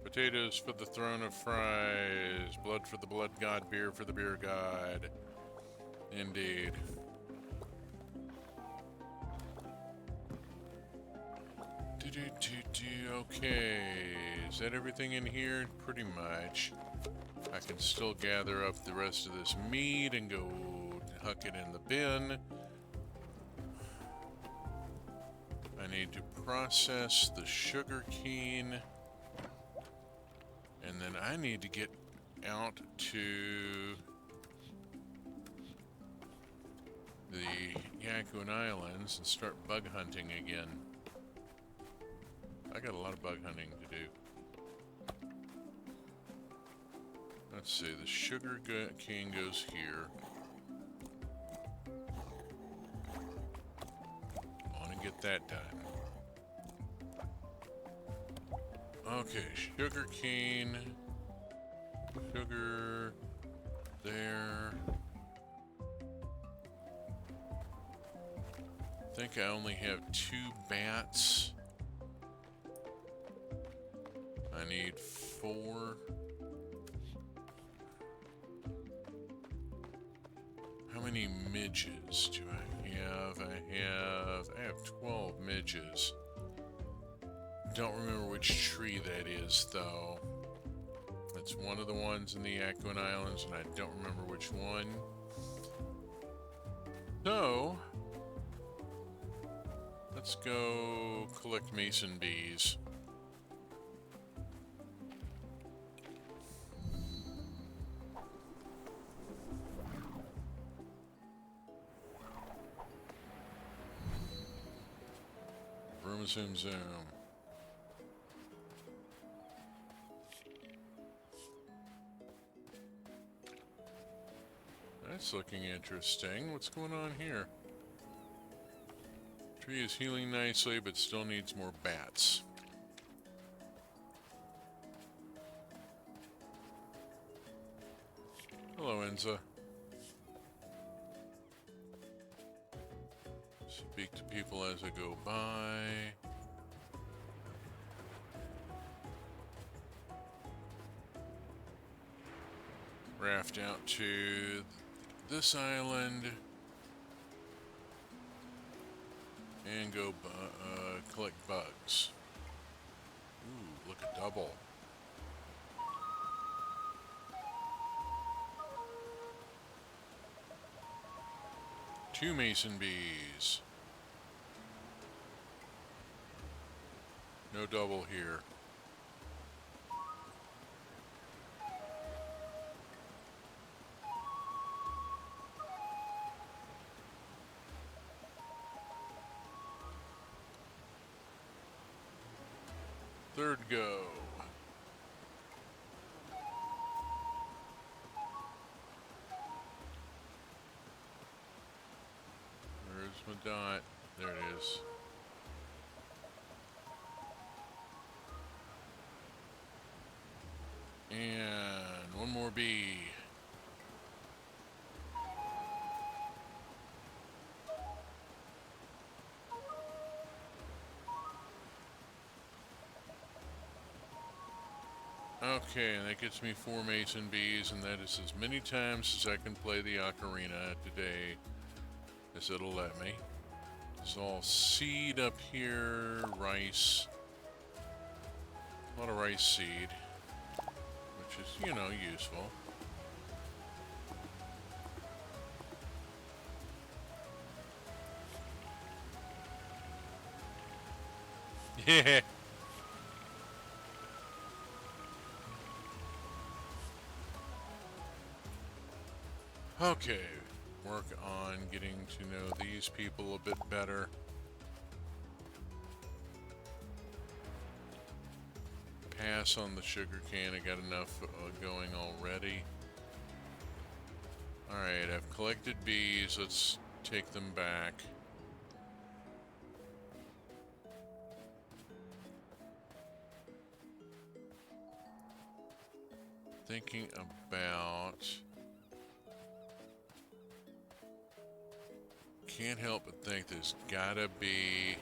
Potatoes for the throne of fries. Blood for the blood god. Beer for the beer god. Indeed. Okay. Is that everything in here? Pretty much. I can still gather up the rest of this meat and go huck it in the bin. I need to process the sugar cane, and then I need to get out to the Yakuan Islands and start bug hunting again. I got a lot of bug hunting to do. Let's see, the sugar cane goes here. I want to get that done. Okay, sugar cane. Sugar there. I think I only have 2 bats. I need 4. How many midges do I have? I have 12 midges. Don't remember which tree that is, though. It's one of the ones in the Yakuan Islands, and I don't remember which one. So, let's go collect mason bees. Zoom, zoom. That's looking interesting. What's going on here? Tree is healing nicely, but still needs more bats. Hello, Enza. Speak to people as I go by. raft out to this island and go collect bugs. Ooh, look, a double. Two mason bees. No double here. Third go. Where's my dot? There it is. And one more bee. Okay, and that gets me 4 mason bees, and that is as many times as I can play the ocarina today as it'll let me. It's all seed up here, rice. A lot of rice seed, which is, you know, useful. Yeah. Okay, work on getting to know these people a bit better. Pass on the sugar cane, I got enough going already. Alright, I've collected bees, let's take them back. Thinking about... Can't help but think there's gotta be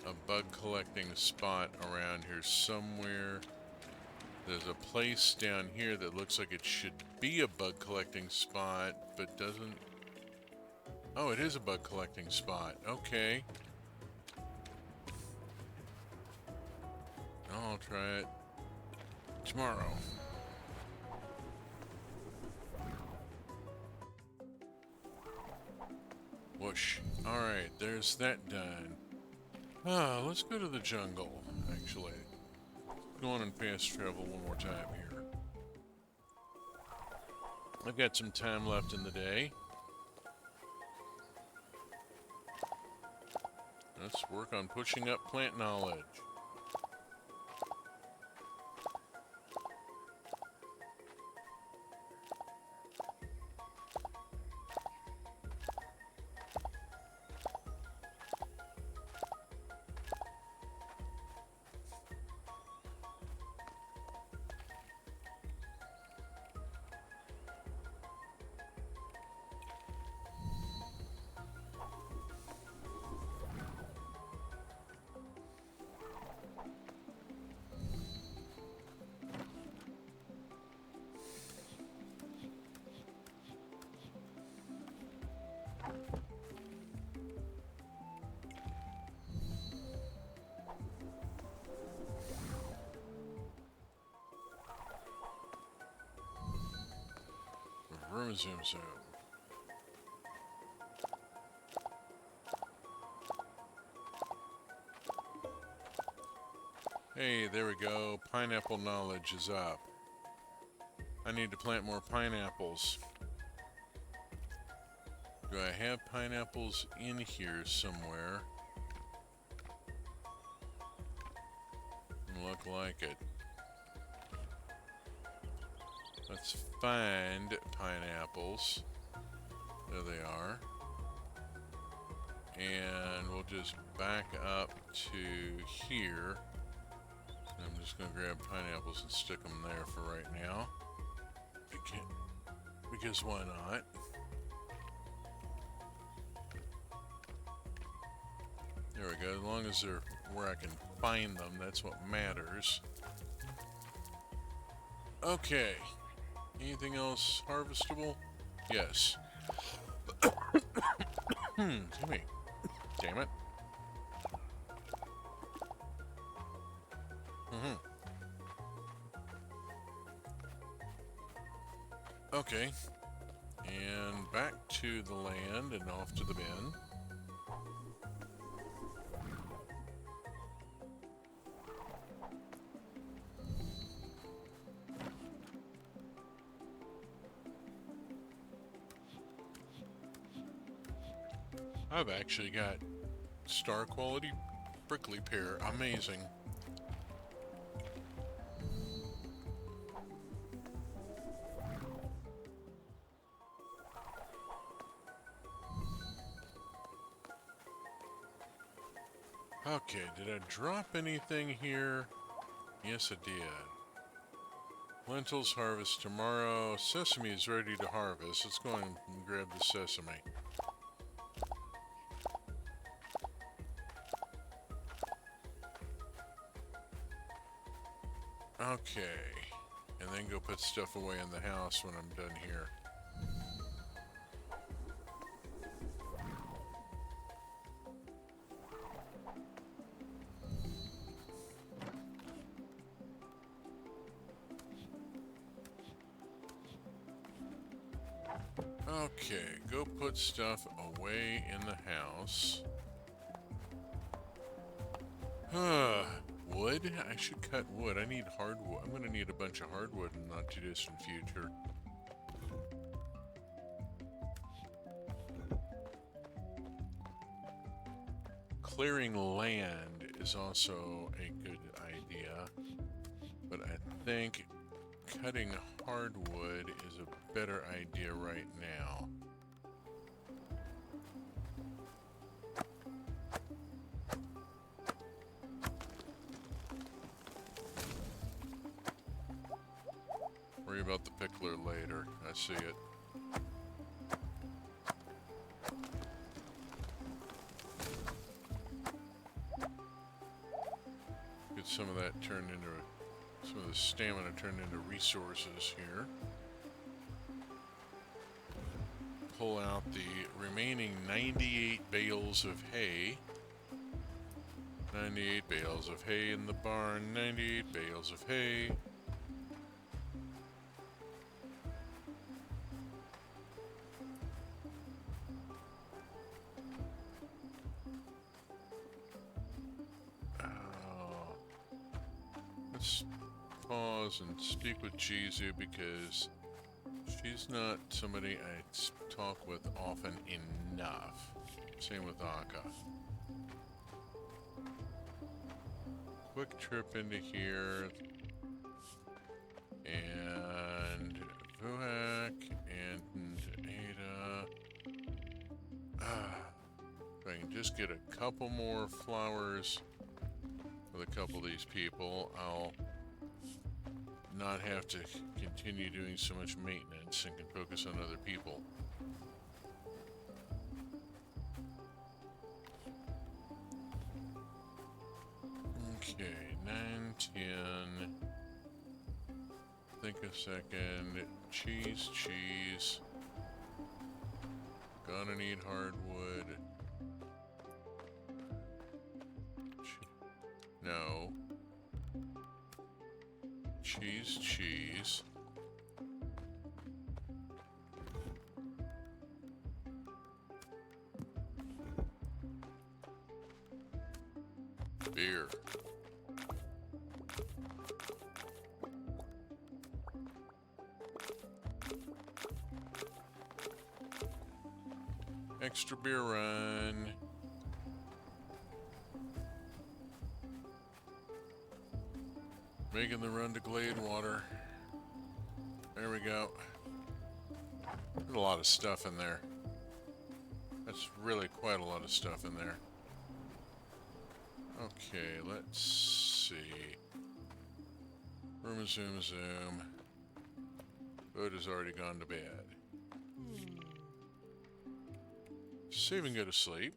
a bug collecting spot around here somewhere. There's a place down here that looks like it should be a bug collecting spot, but doesn't... Oh, it is a bug collecting spot. Okay. I'll try it tomorrow. Whoosh. Alright, there's that done. Let's go to the jungle, actually. Go on and fast travel one more time here. I've got some time left in the day. Let's work on pushing up plant knowledge. Zoom zoom. Hey, there we go. Pineapple knowledge is up. I need to plant more pineapples. Do I have pineapples in here somewhere? Look like it. Let's find pineapples. There they are. And we'll just back up to here. I'm just going to grab pineapples and stick them there for right now. Because why not? There we go. As long as they're where I can find them, that's what matters. Okay. Anything else harvestable? Yes. Excuse me. Damn it. Okay. And back to the land and off to the bin. I've actually got star quality prickly pear. Amazing. Okay, did I drop anything here? Yes, I did. Lentils harvest tomorrow. Sesame is ready to harvest. Let's go and grab the sesame. Okay. And then go put stuff away in the house when I'm done here. Okay, go put stuff away in the house. Wood? I should cut wood. I need hardwood. I'm gonna need a bunch of hardwood in the not too distant future. Clearing land is also a good idea, but I think cutting hardwood is a better idea right now. Worry about the pickler later. I see it. Get some of that turned into some of the stamina turned into resources here. Pull out the remaining 98 bales of hay. 98 bales of hay in the barn. 98 bales of hay. Let's pause and speak with Jizu because she's not somebody I talk with often enough. Same with Aka. Quick trip into here. And Vuhak and Ada. If I can just get a couple more flowers with a couple of these people, I'll not have to continue doing so much maintenance and can focus on other people. Okay, 9, 10. Think a second. Cheese. Gonna need hardwood. No. Cheese. Beer. Extra beer run. Making the run to Gladewater. There we go. There's a lot of stuff in there. That's really quite a lot of stuff in there. Okay, let's see. Zoom. Bud has already gone to bed. Save and go to sleep.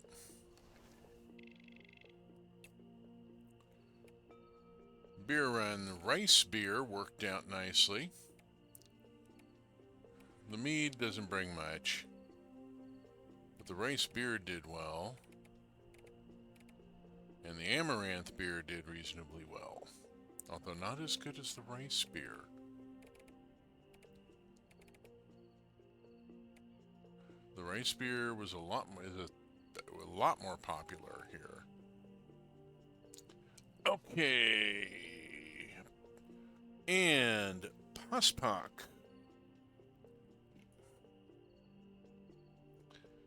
beer run. The rice beer worked out nicely. The mead doesn't bring much, but the rice beer did well. And the amaranth beer did reasonably well, although not as good as the rice beer. The rice beer was a lot more popular here. Okay, and Puspak.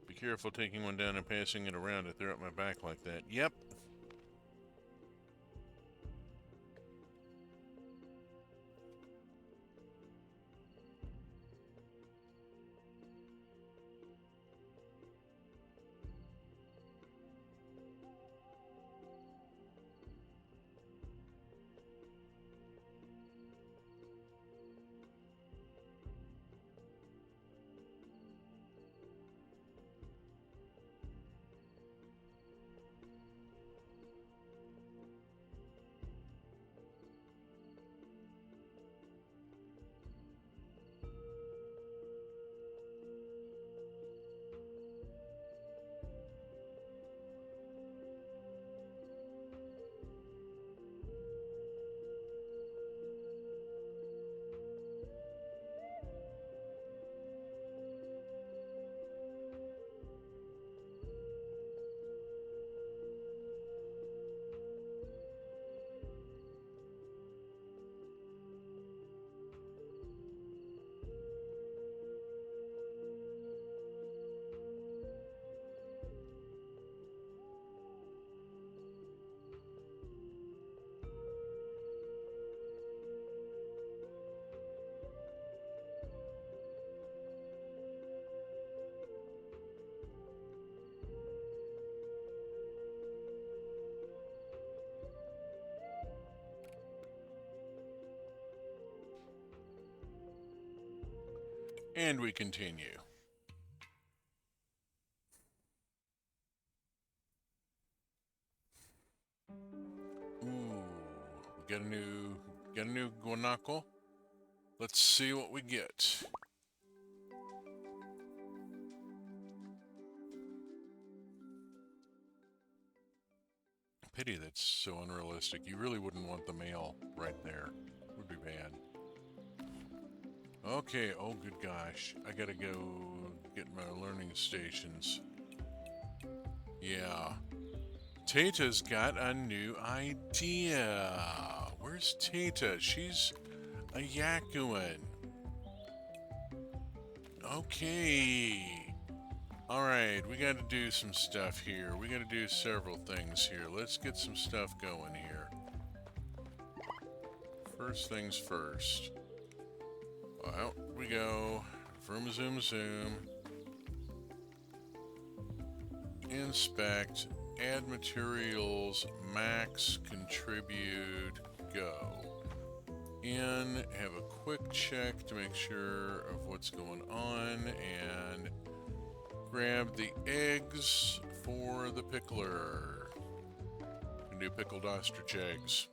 Be careful taking one down and passing it around if they're up my back like that. Yep. And we continue. Ooh, we got a new guanaco. Let's see what we get. Pity that's so unrealistic. You really wouldn't want the male right there. Would be bad. Okay, oh good gosh. I gotta go get my learning stations. Yeah. Tata's got a new idea. Where's Tata? She's a Yakuan. Okay. Alright, we gotta do some stuff here. We gotta do several things here. Let's get some stuff going here. First things first. Out we go. Vroom zoom zoom. Inspect. Add materials. Max. Contribute. Go. In. Have a quick check to make sure of what's going on. And grab the eggs for the pickler. Can do pickled ostrich eggs.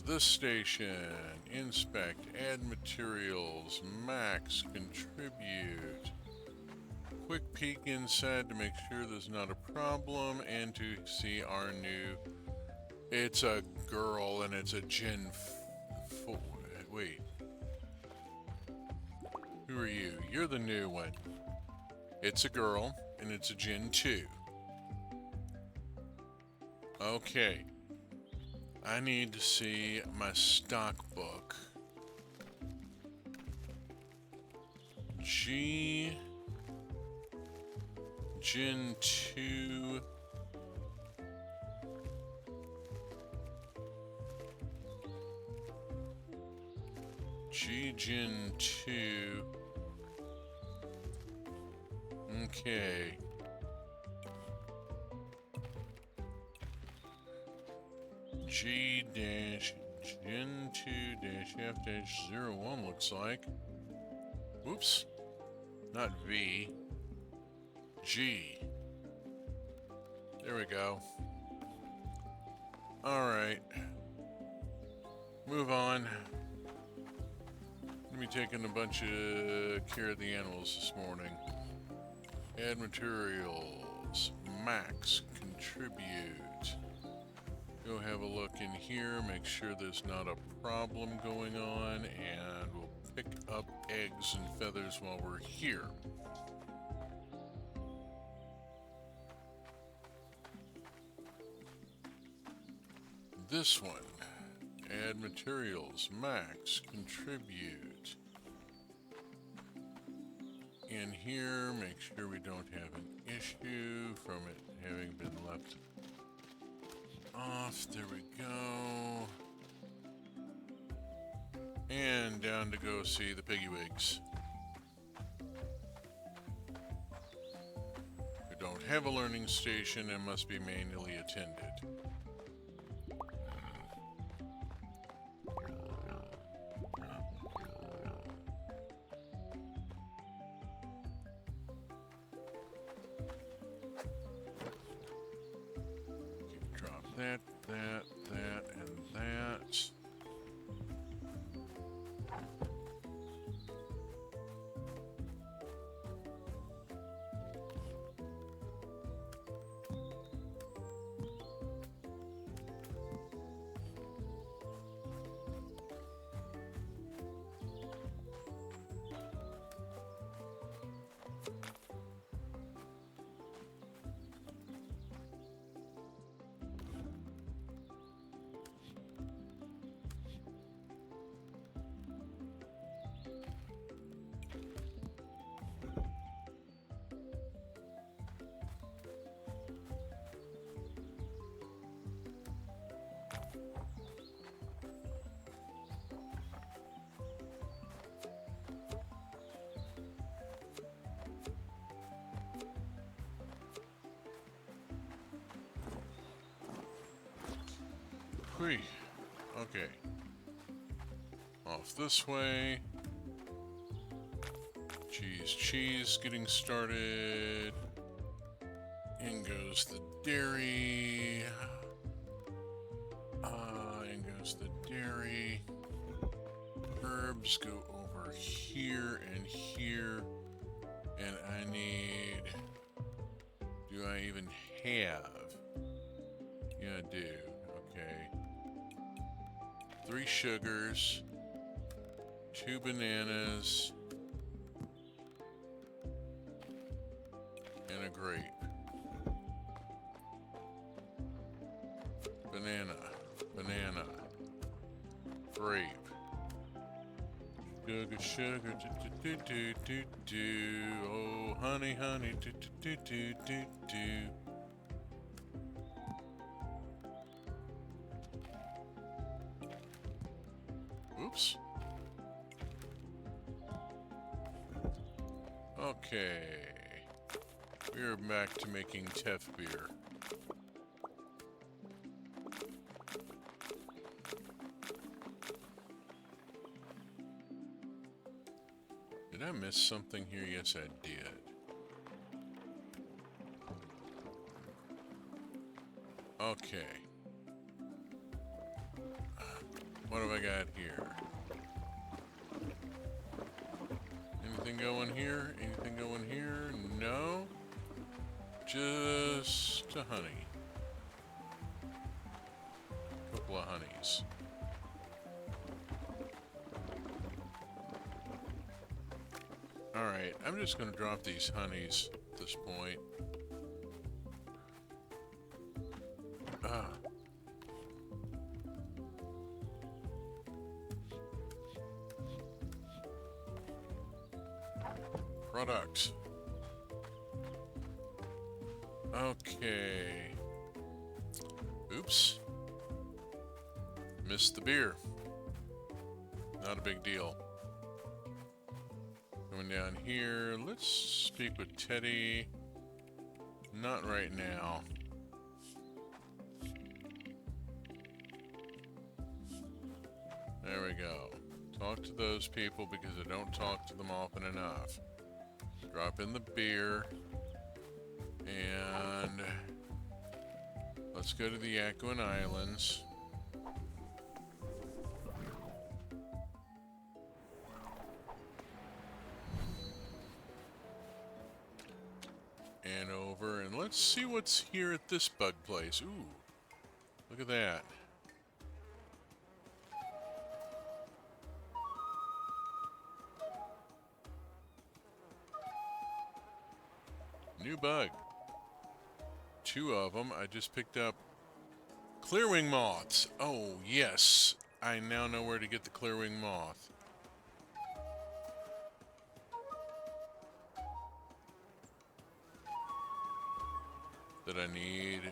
This station, inspect, add materials, max, contribute. Quick peek inside to make sure there's not a problem and to see our new, it's a girl and it's a Gen 4, wait. Who are you? You're the new one. It's a girl and it's a Gen 2. Okay. I need to see my stock book. Gen 2. Gen 2. Okay. Gen 2-F-01 looks like. Whoops. Not V. G. There we go. Alright. Move on. Gonna be taking a bunch of care of the animals this morning. Add materials. Max. Contribute. Go have a look in here, make sure there's not a problem going on, and we'll pick up eggs and feathers while we're here. This one. Add materials. Max. Contribute. In here, make sure we don't have an issue from it having been left off. There we go. And down to go see the piggywigs. We don't have a learning station and must be manually attended. That, and that. Whee. Okay. Off this way. Cheese getting started. In goes the dairy. In goes the dairy. Herbs go over here and here. And I need... Do I even have? Yeah, I do. Okay. 3 sugars. 2 bananas. And a grape. Banana. Grape. Sugar. Do. Oh, honey. Do. Oops. Okay. We're back to making Hmft beer. Did I miss something here? Yes, I did. Okay. What have I got here? Anything going here? Anything going here? No? Just a honey. Couple of honeys. Alright, I'm just going to drop these honeys at this point. Product. Okay. Oops. Missed the beer. Not a big deal. Going down here, let's speak with Teddy. Not right now. There we go. Talk to those people because I don't talk to them often enough. Drop in the beer. And Let's go to the Yakuan Islands. And over, and let's see what's here at this bug place. Ooh, look at that. New bug. 2 of them. I just picked up clearwing moths. Oh, yes. I now know where to get the clearwing moth. That I need.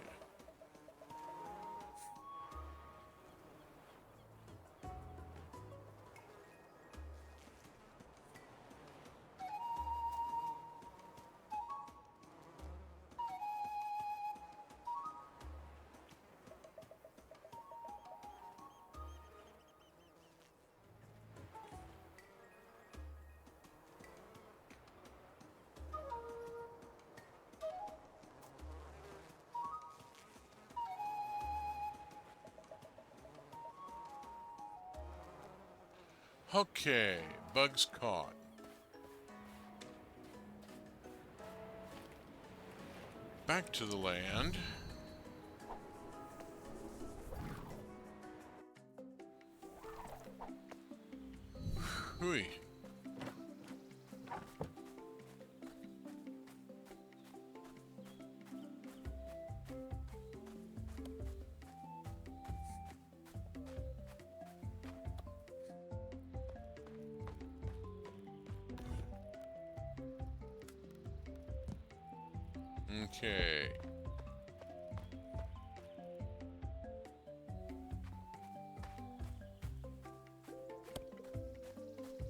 Okay, bugs caught. Back to the land. Hooey. Okay.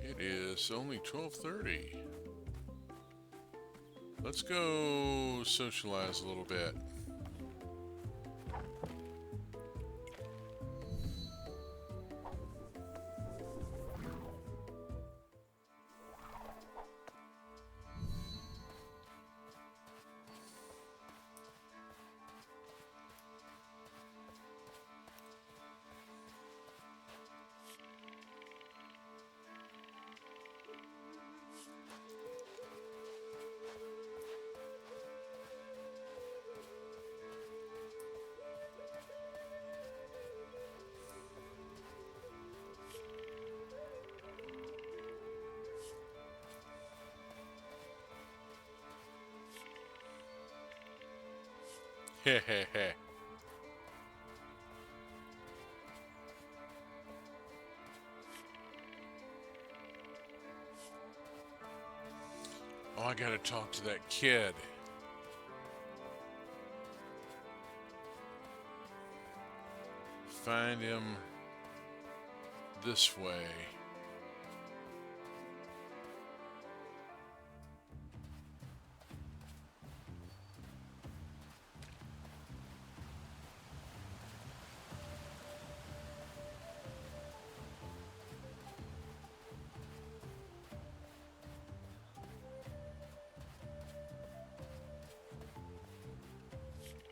It is only 12:30. Let's go socialize a little bit. Hehehe. Oh, I gotta talk to that kid. Find him this way.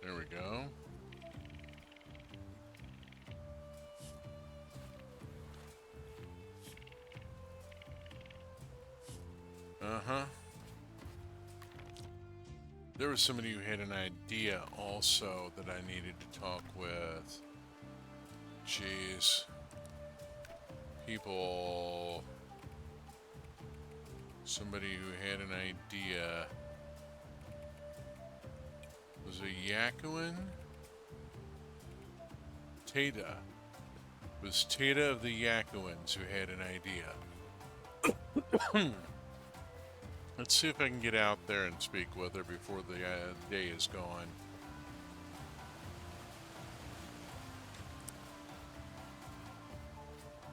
There we go. Uh-huh. There was somebody who had an idea also that I needed to talk with. Jeez. People... Somebody who had an idea. Was it Yakuan? Tata. It was Tata of the Yakuans who had an idea. Let's see if I can get out there and speak with her before the day is gone.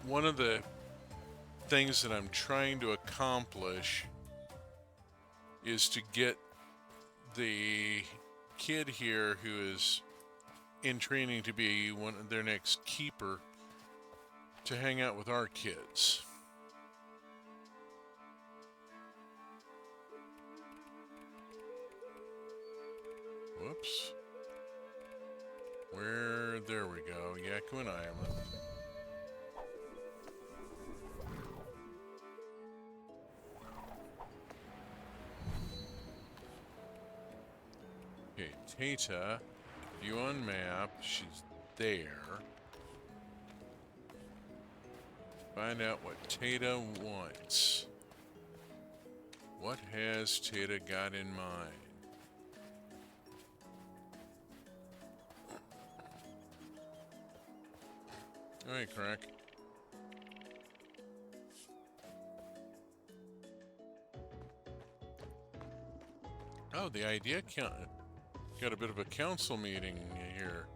One of the things that I'm trying to accomplish is to get the kid here who is in training to be one of their next keeper to hang out with our kids. Whoops. There we go, Yakuan Islands. Okay, Tata, view on map, she's there. Find out what Tata wants. What has Tata got in mind? Alright, Crack. Oh, the idea got a bit of a council meeting here.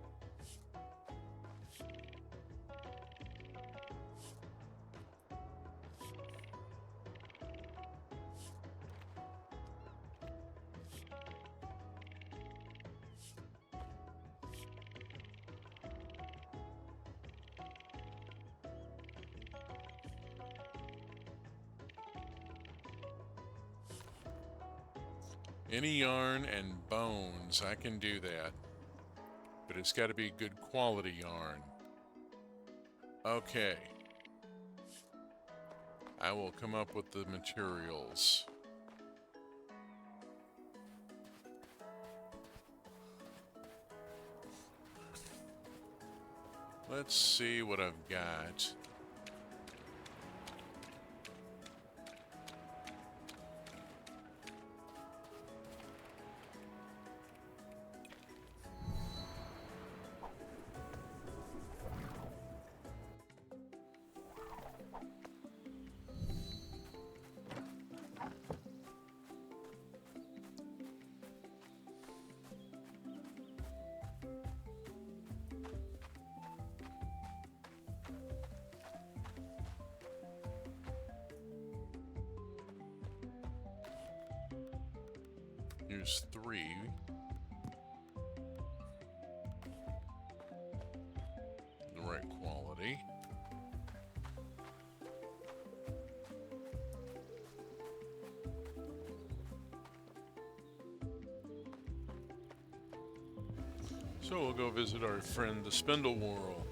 Any yarn and bones, I can do that. But it's got to be good quality yarn. Okay. I will come up with the materials. Let's see what I've got. Here's 3. The right quality. So we'll go visit our friend the Spindle Whorl.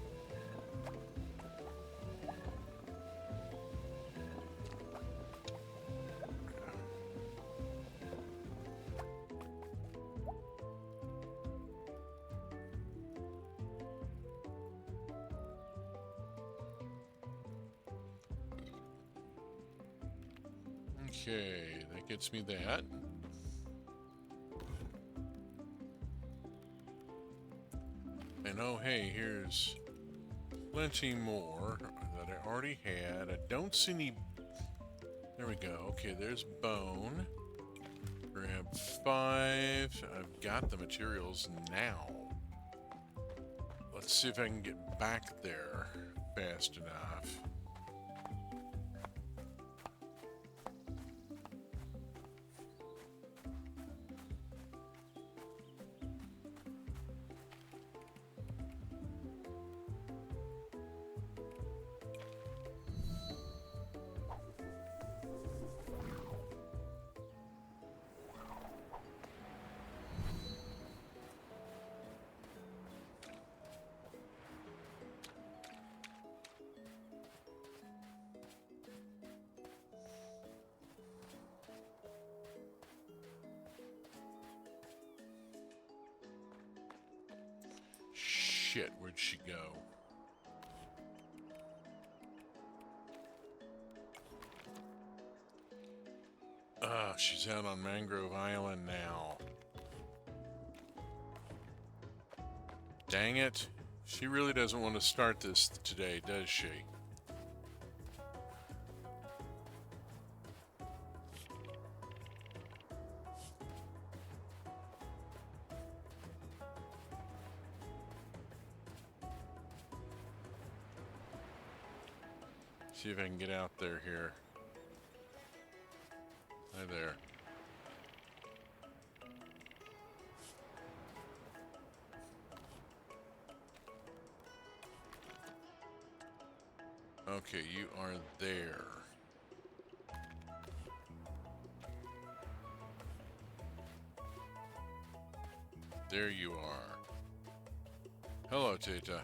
Okay, that gets me that. And oh hey, here's plenty more that I already had. I don't see any... There we go. Okay, there's bone. Grab 5. I've got the materials now. Let's see if I can get back there fast enough. Shit, where'd she go? She's out on Mangrove Island now. Dang it. She really doesn't want to start this today, does she? See if I can get out there here. Hi there. Okay, you are there. There you are. Hello, Tata.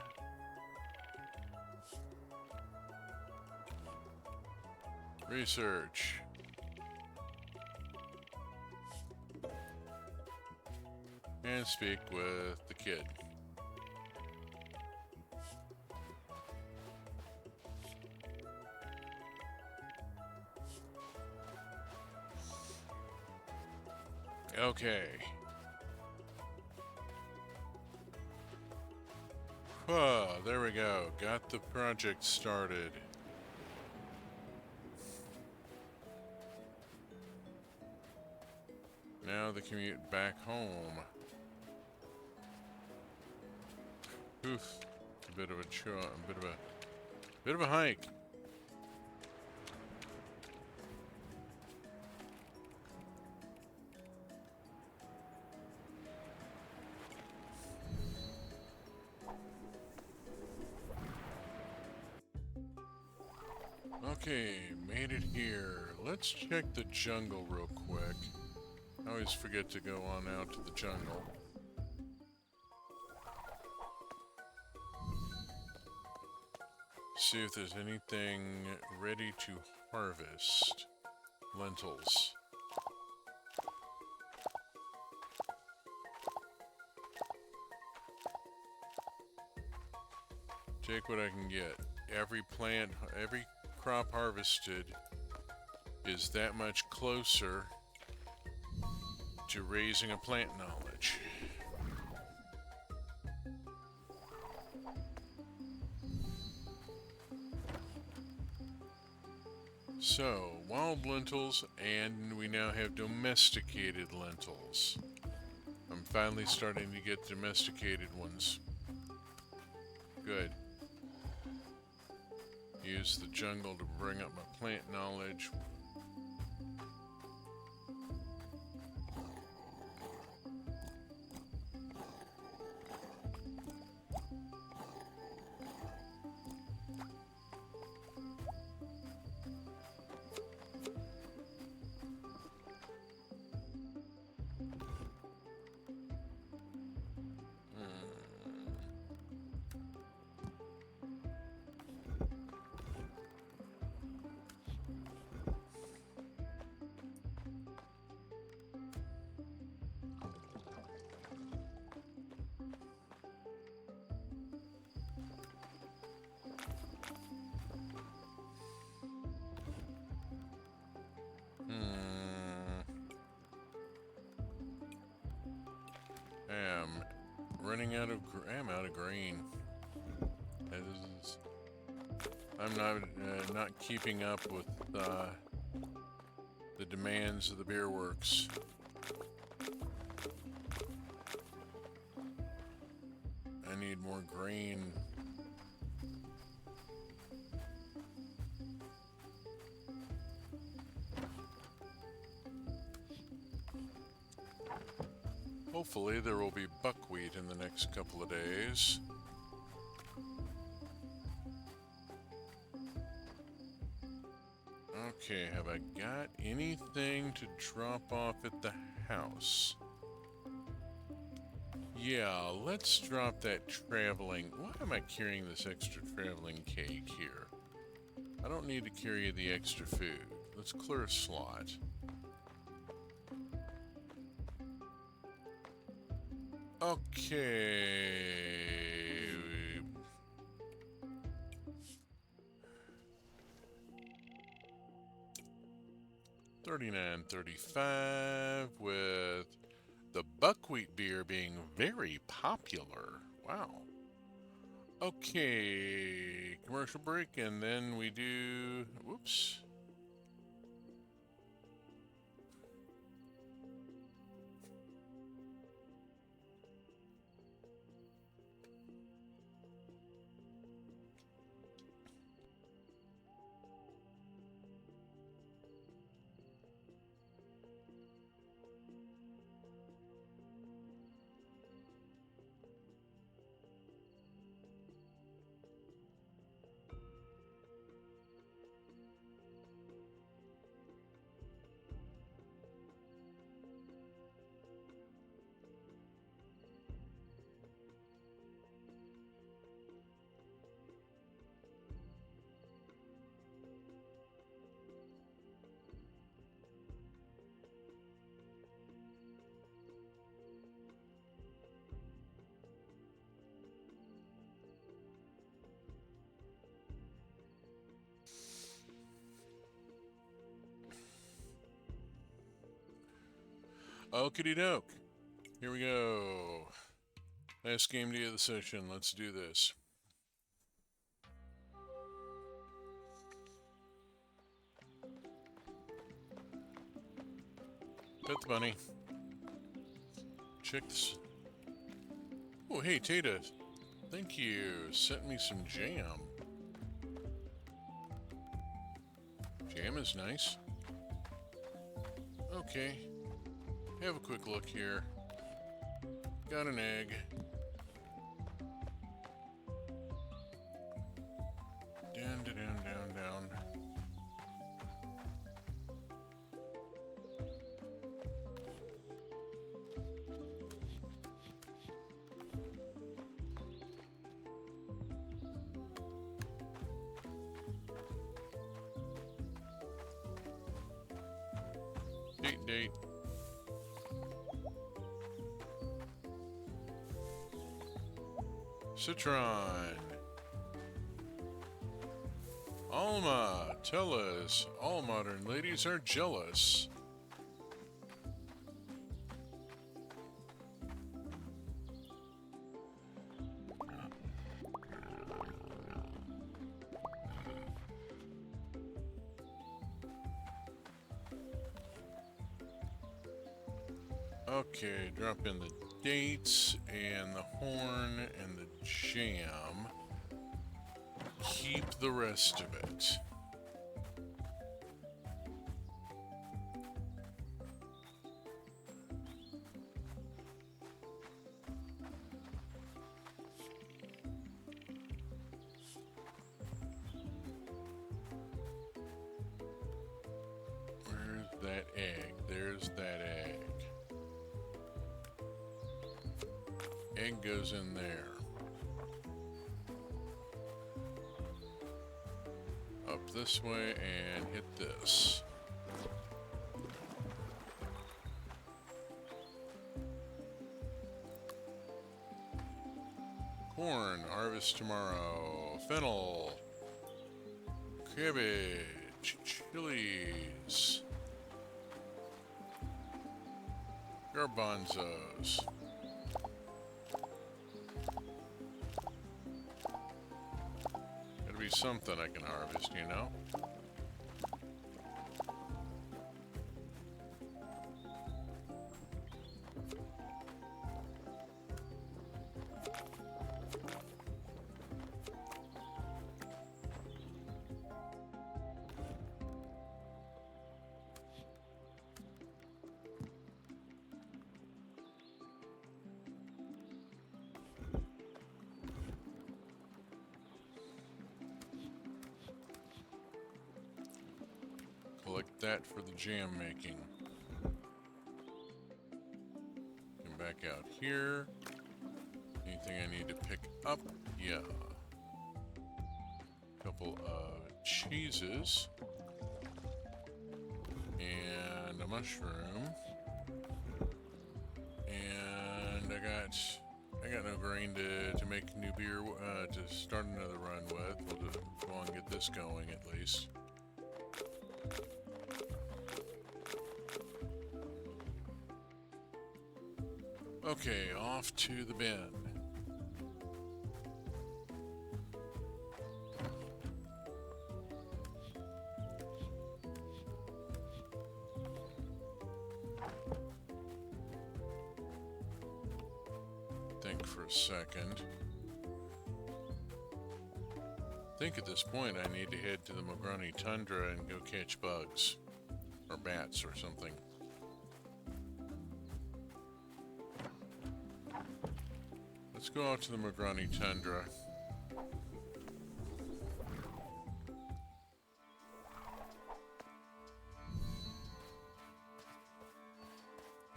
Research. And speak with the kid. Okay. Oh, there we go. Got the project started. Now the commute back home. Oof. A bit of a bit of a hike. Okay, made it here. Let's check the jungle real quick. I always forget to go on out to the jungle. See if there's anything ready to harvest. Lentils. Take what I can get. Every crop harvested is that much closer to raising a plant knowledge. So, wild lentils, and we now have domesticated lentils. I'm finally starting to get domesticated ones. Good. Use the jungle to bring up my plant knowledge. I'm out of grain. I'm not keeping up with the demands of the beer works. I need more grain. Hopefully there will be buckwheat in the next couple of days. Okay, have I got anything to drop off at the house? Yeah, let's drop that traveling. Why am I carrying this extra traveling cake here? I don't need to carry the extra food. Let's clear a slot. Okay. 39.35 with the buckwheat beer being very popular. Wow. Okay, commercial break, and then we do, whoops. Okie doke. Here we go. Last game day of the session. Let's do this. Pet the bunny. Check this. Oh, hey, Tata. Thank you. Sent me some jam. Jam is nice. Okay. Have a quick look here. Got an egg. Down, down, down, down. Date. Citron. Alma, tell us, all modern ladies are jealous. Okay, drop in the dates and the horn and the jam. Keep the rest of it. Where's that egg? There's that egg. Egg goes in there. Up this way and hit this. Corn, harvest tomorrow. Fennel. Cabbage. Chilies. Garbanzos. Something I can harvest, you know? Collect that for the jam making. Come back out here. Anything I need to pick up? Yeah. Couple of cheeses. And a mushroom. And I got no grain to make new beer to start another run with. We'll just go on and get this going at least. Okay, off to the bin. Think for a second. I think at this point I need to head to the Mograni Tundra and go catch bugs. Or bats or something. Let's go out to the Mograni Tundra.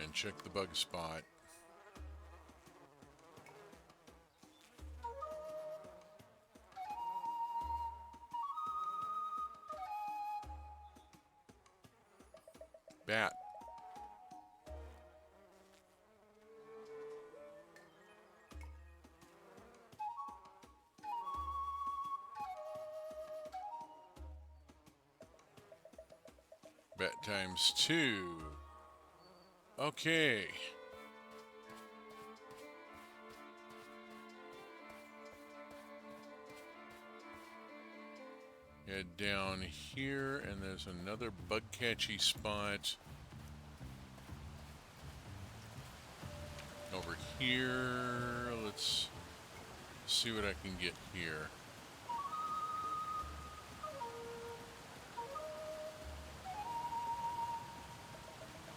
And check the bug spot. Bat. Bet times 2. Okay. Head down here, and there's another bug catchy spot over here. Let's see what I can get here.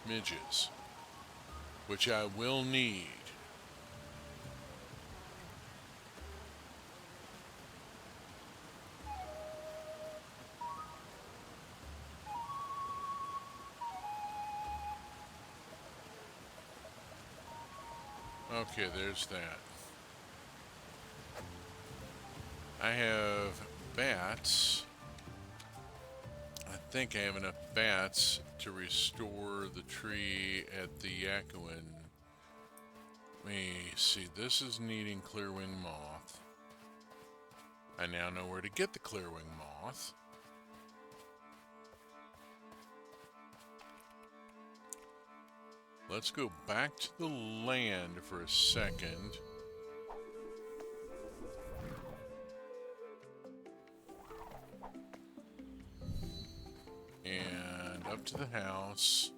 Midges, which I will need. Okay, there's that. I have bats. I think I have enough bats to restore the tree at the Yakuan. Let me see, this is needing clearwing moth. I now know where to get the clearwing moth. Let's go back to the land for a second. And up to the house.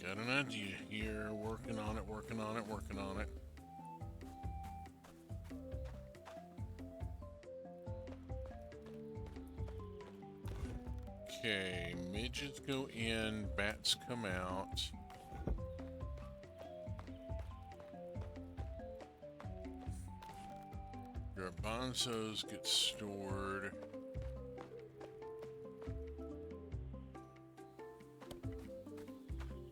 Got an idea here. Working on it, working on it, working on it. Okay, midgets go in, bats come out. Garbanzos get stored.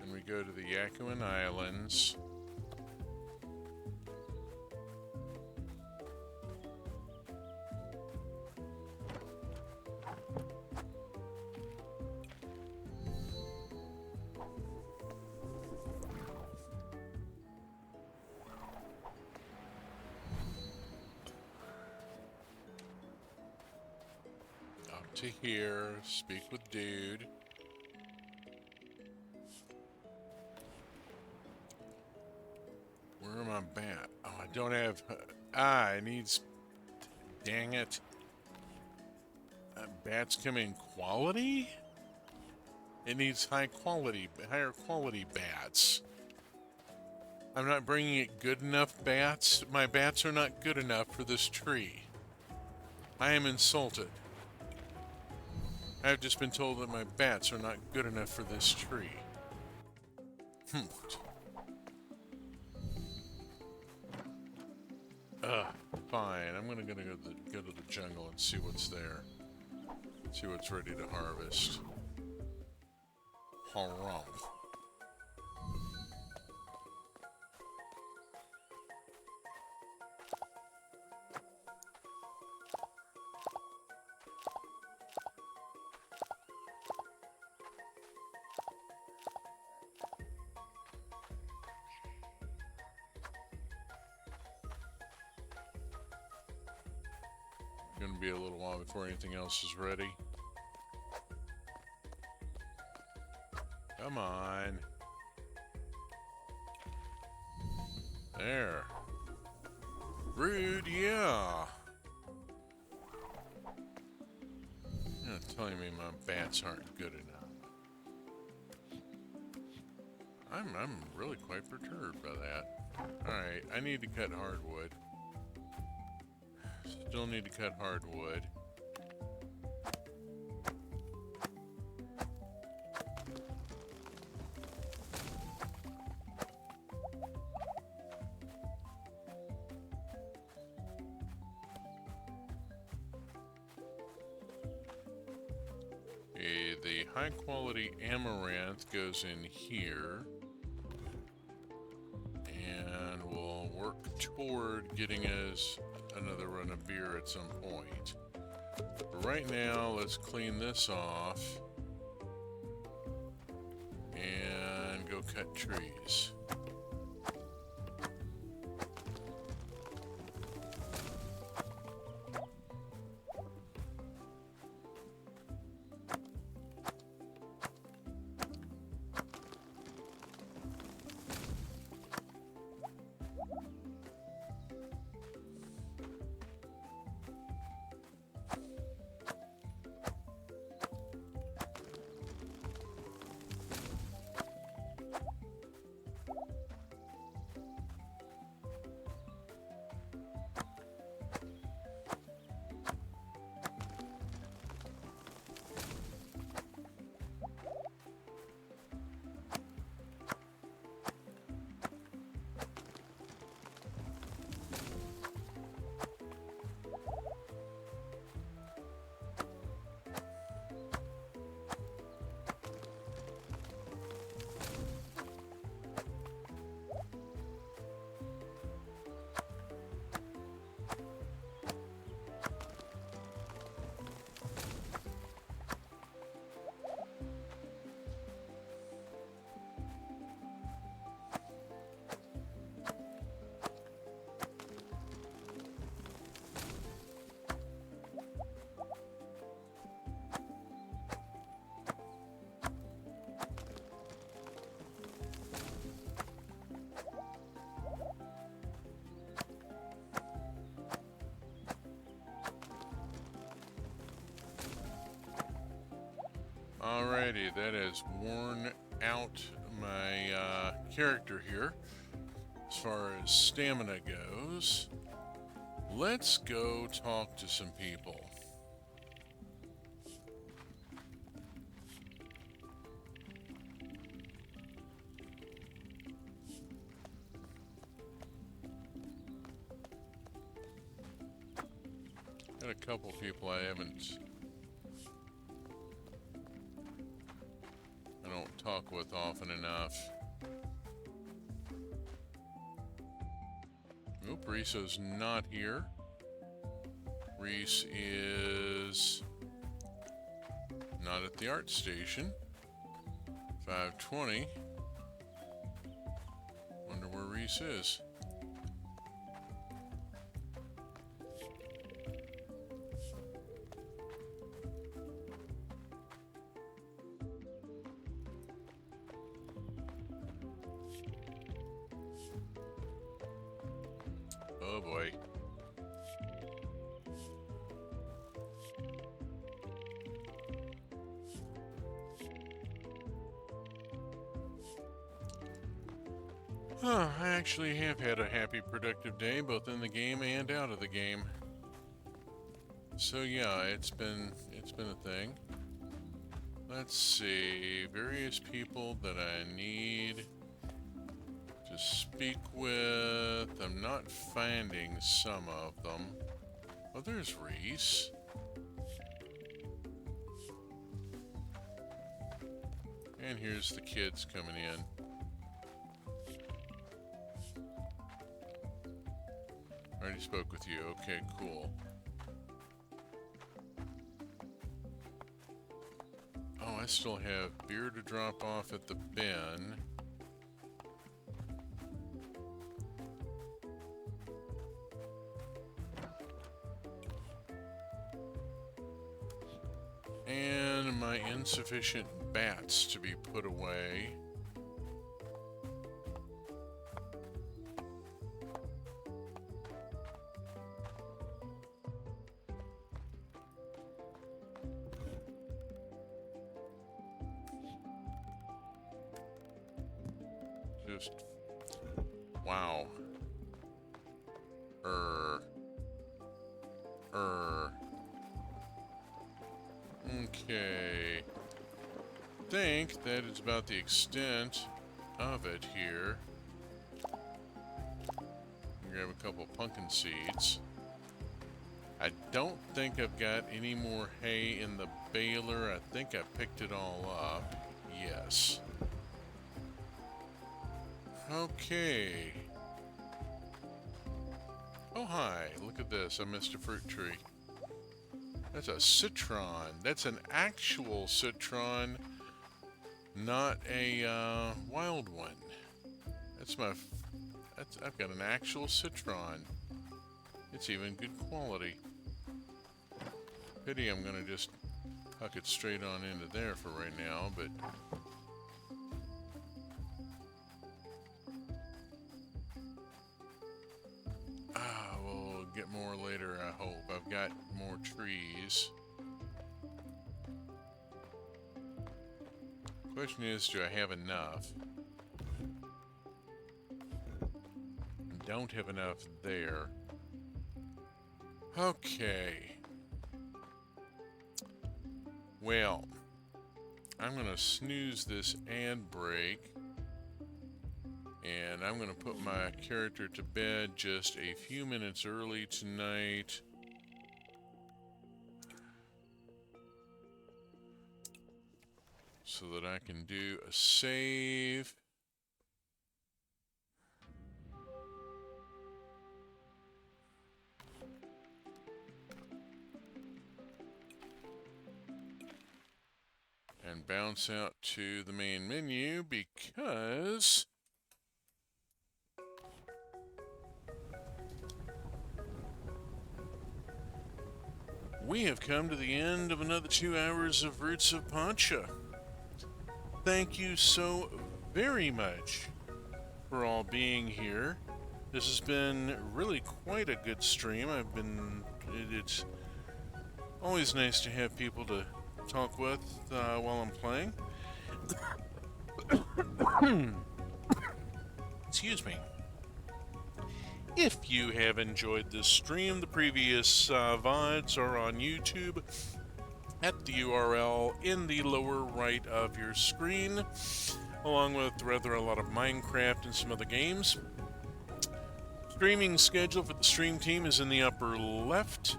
And we go to the Yakuan Islands. To here, speak with dude. Where am I bat? Oh, I don't have. It needs. Dang it. Bats come in quality? It needs higher quality bats. I'm not bringing it good enough bats. My bats are not good enough for this tree. I am insulted. I've just been told that my bats are not good enough for this tree. Hmft. Fine. I'm gonna go to the jungle and see what's there. See what's ready to harvest. Harumph. Gonna be a little while before anything else is ready. Come on. There. Rude, yeah. You're not telling me my bats aren't good enough. I'm really quite perturbed by that. Alright, I need to cut hardwood. Still need to cut hardwood. Okay, the high quality amaranth goes in here. And we'll work toward getting us another run of beer at some point. But right now, let's clean this off and go cut trees. Alrighty, that has worn out my character here as far as stamina goes. Let's go talk to some people. Got a couple people I don't talk with often enough. Nope, Riso's not here. Reese is not at the art station. 5:20. Wonder where Reese is. Oh boy. I actually have had a happy, productive day, both in the game and out of the game. So yeah, it's been a thing. Let's see, various people that I need to speak with. I'm not finding some of them. Oh, there's Reese. And here's the kids coming in. Already spoke with you. Okay, cool. Oh, I still have beer to drop off at the bin. And my insufficient bats to be put away. Just, wow. Okay. I think that is about the extent of it here. Grab a couple pumpkin seeds. I don't think I've got any more hay in the baler. I think I picked it all up. Yes. Okay. Oh, hi. Look at this. I missed a fruit tree. That's a citron. That's an actual citron, not a wild one. I've got an actual citron. It's even good quality. Pity I'm gonna just huck it straight on into there for right now, but we'll get more later, I hope. I've got more trees. Question is, do I have enough? I don't have enough there. Okay. Well, I'm gonna snooze this ad break. And I'm going to put my character to bed just a few minutes early tonight. So that I can do a save. And bounce out to the main menu because we have come to the end of another 2 hours of Roots of Pacha. Thank you so very much for all being here. This has been really quite a good stream. It's always nice to have people to talk with while I'm playing. Excuse me. If you have enjoyed this stream, the previous VODs are on YouTube at the URL in the lower right of your screen, along with rather a lot of Minecraft and some other games. Streaming schedule for the stream team is in the upper left.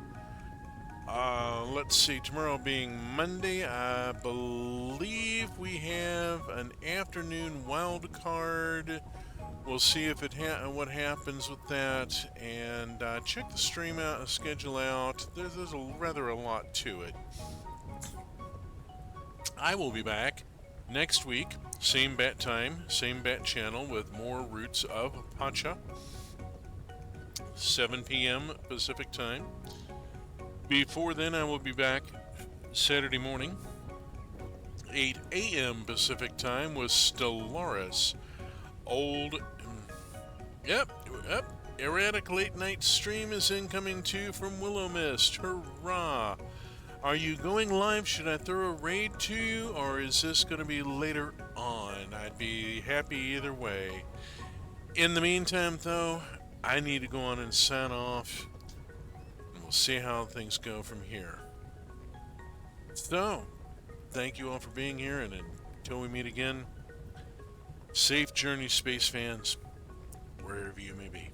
Let's see, tomorrow being Monday, I believe we have an afternoon wild card. We'll see if what happens with that, and check the stream schedule out. There's rather a lot to it. I will be back next week, same bat time, same bat channel, with more Roots of Pacha, 7 p.m. Pacific time. Before then, I will be back Saturday morning, 8 a.m. Pacific time, with Stellaris. Yep. Erratic late night stream is incoming too from Willow Mist. Hurrah! Are you going live? Should I throw a raid to you, or is this going to be later on? I'd be happy either way. In the meantime, though, I need to go on and sign off. We'll see how things go from here. So, thank you all for being here, and until we meet again, safe journey, space fans, wherever you may be.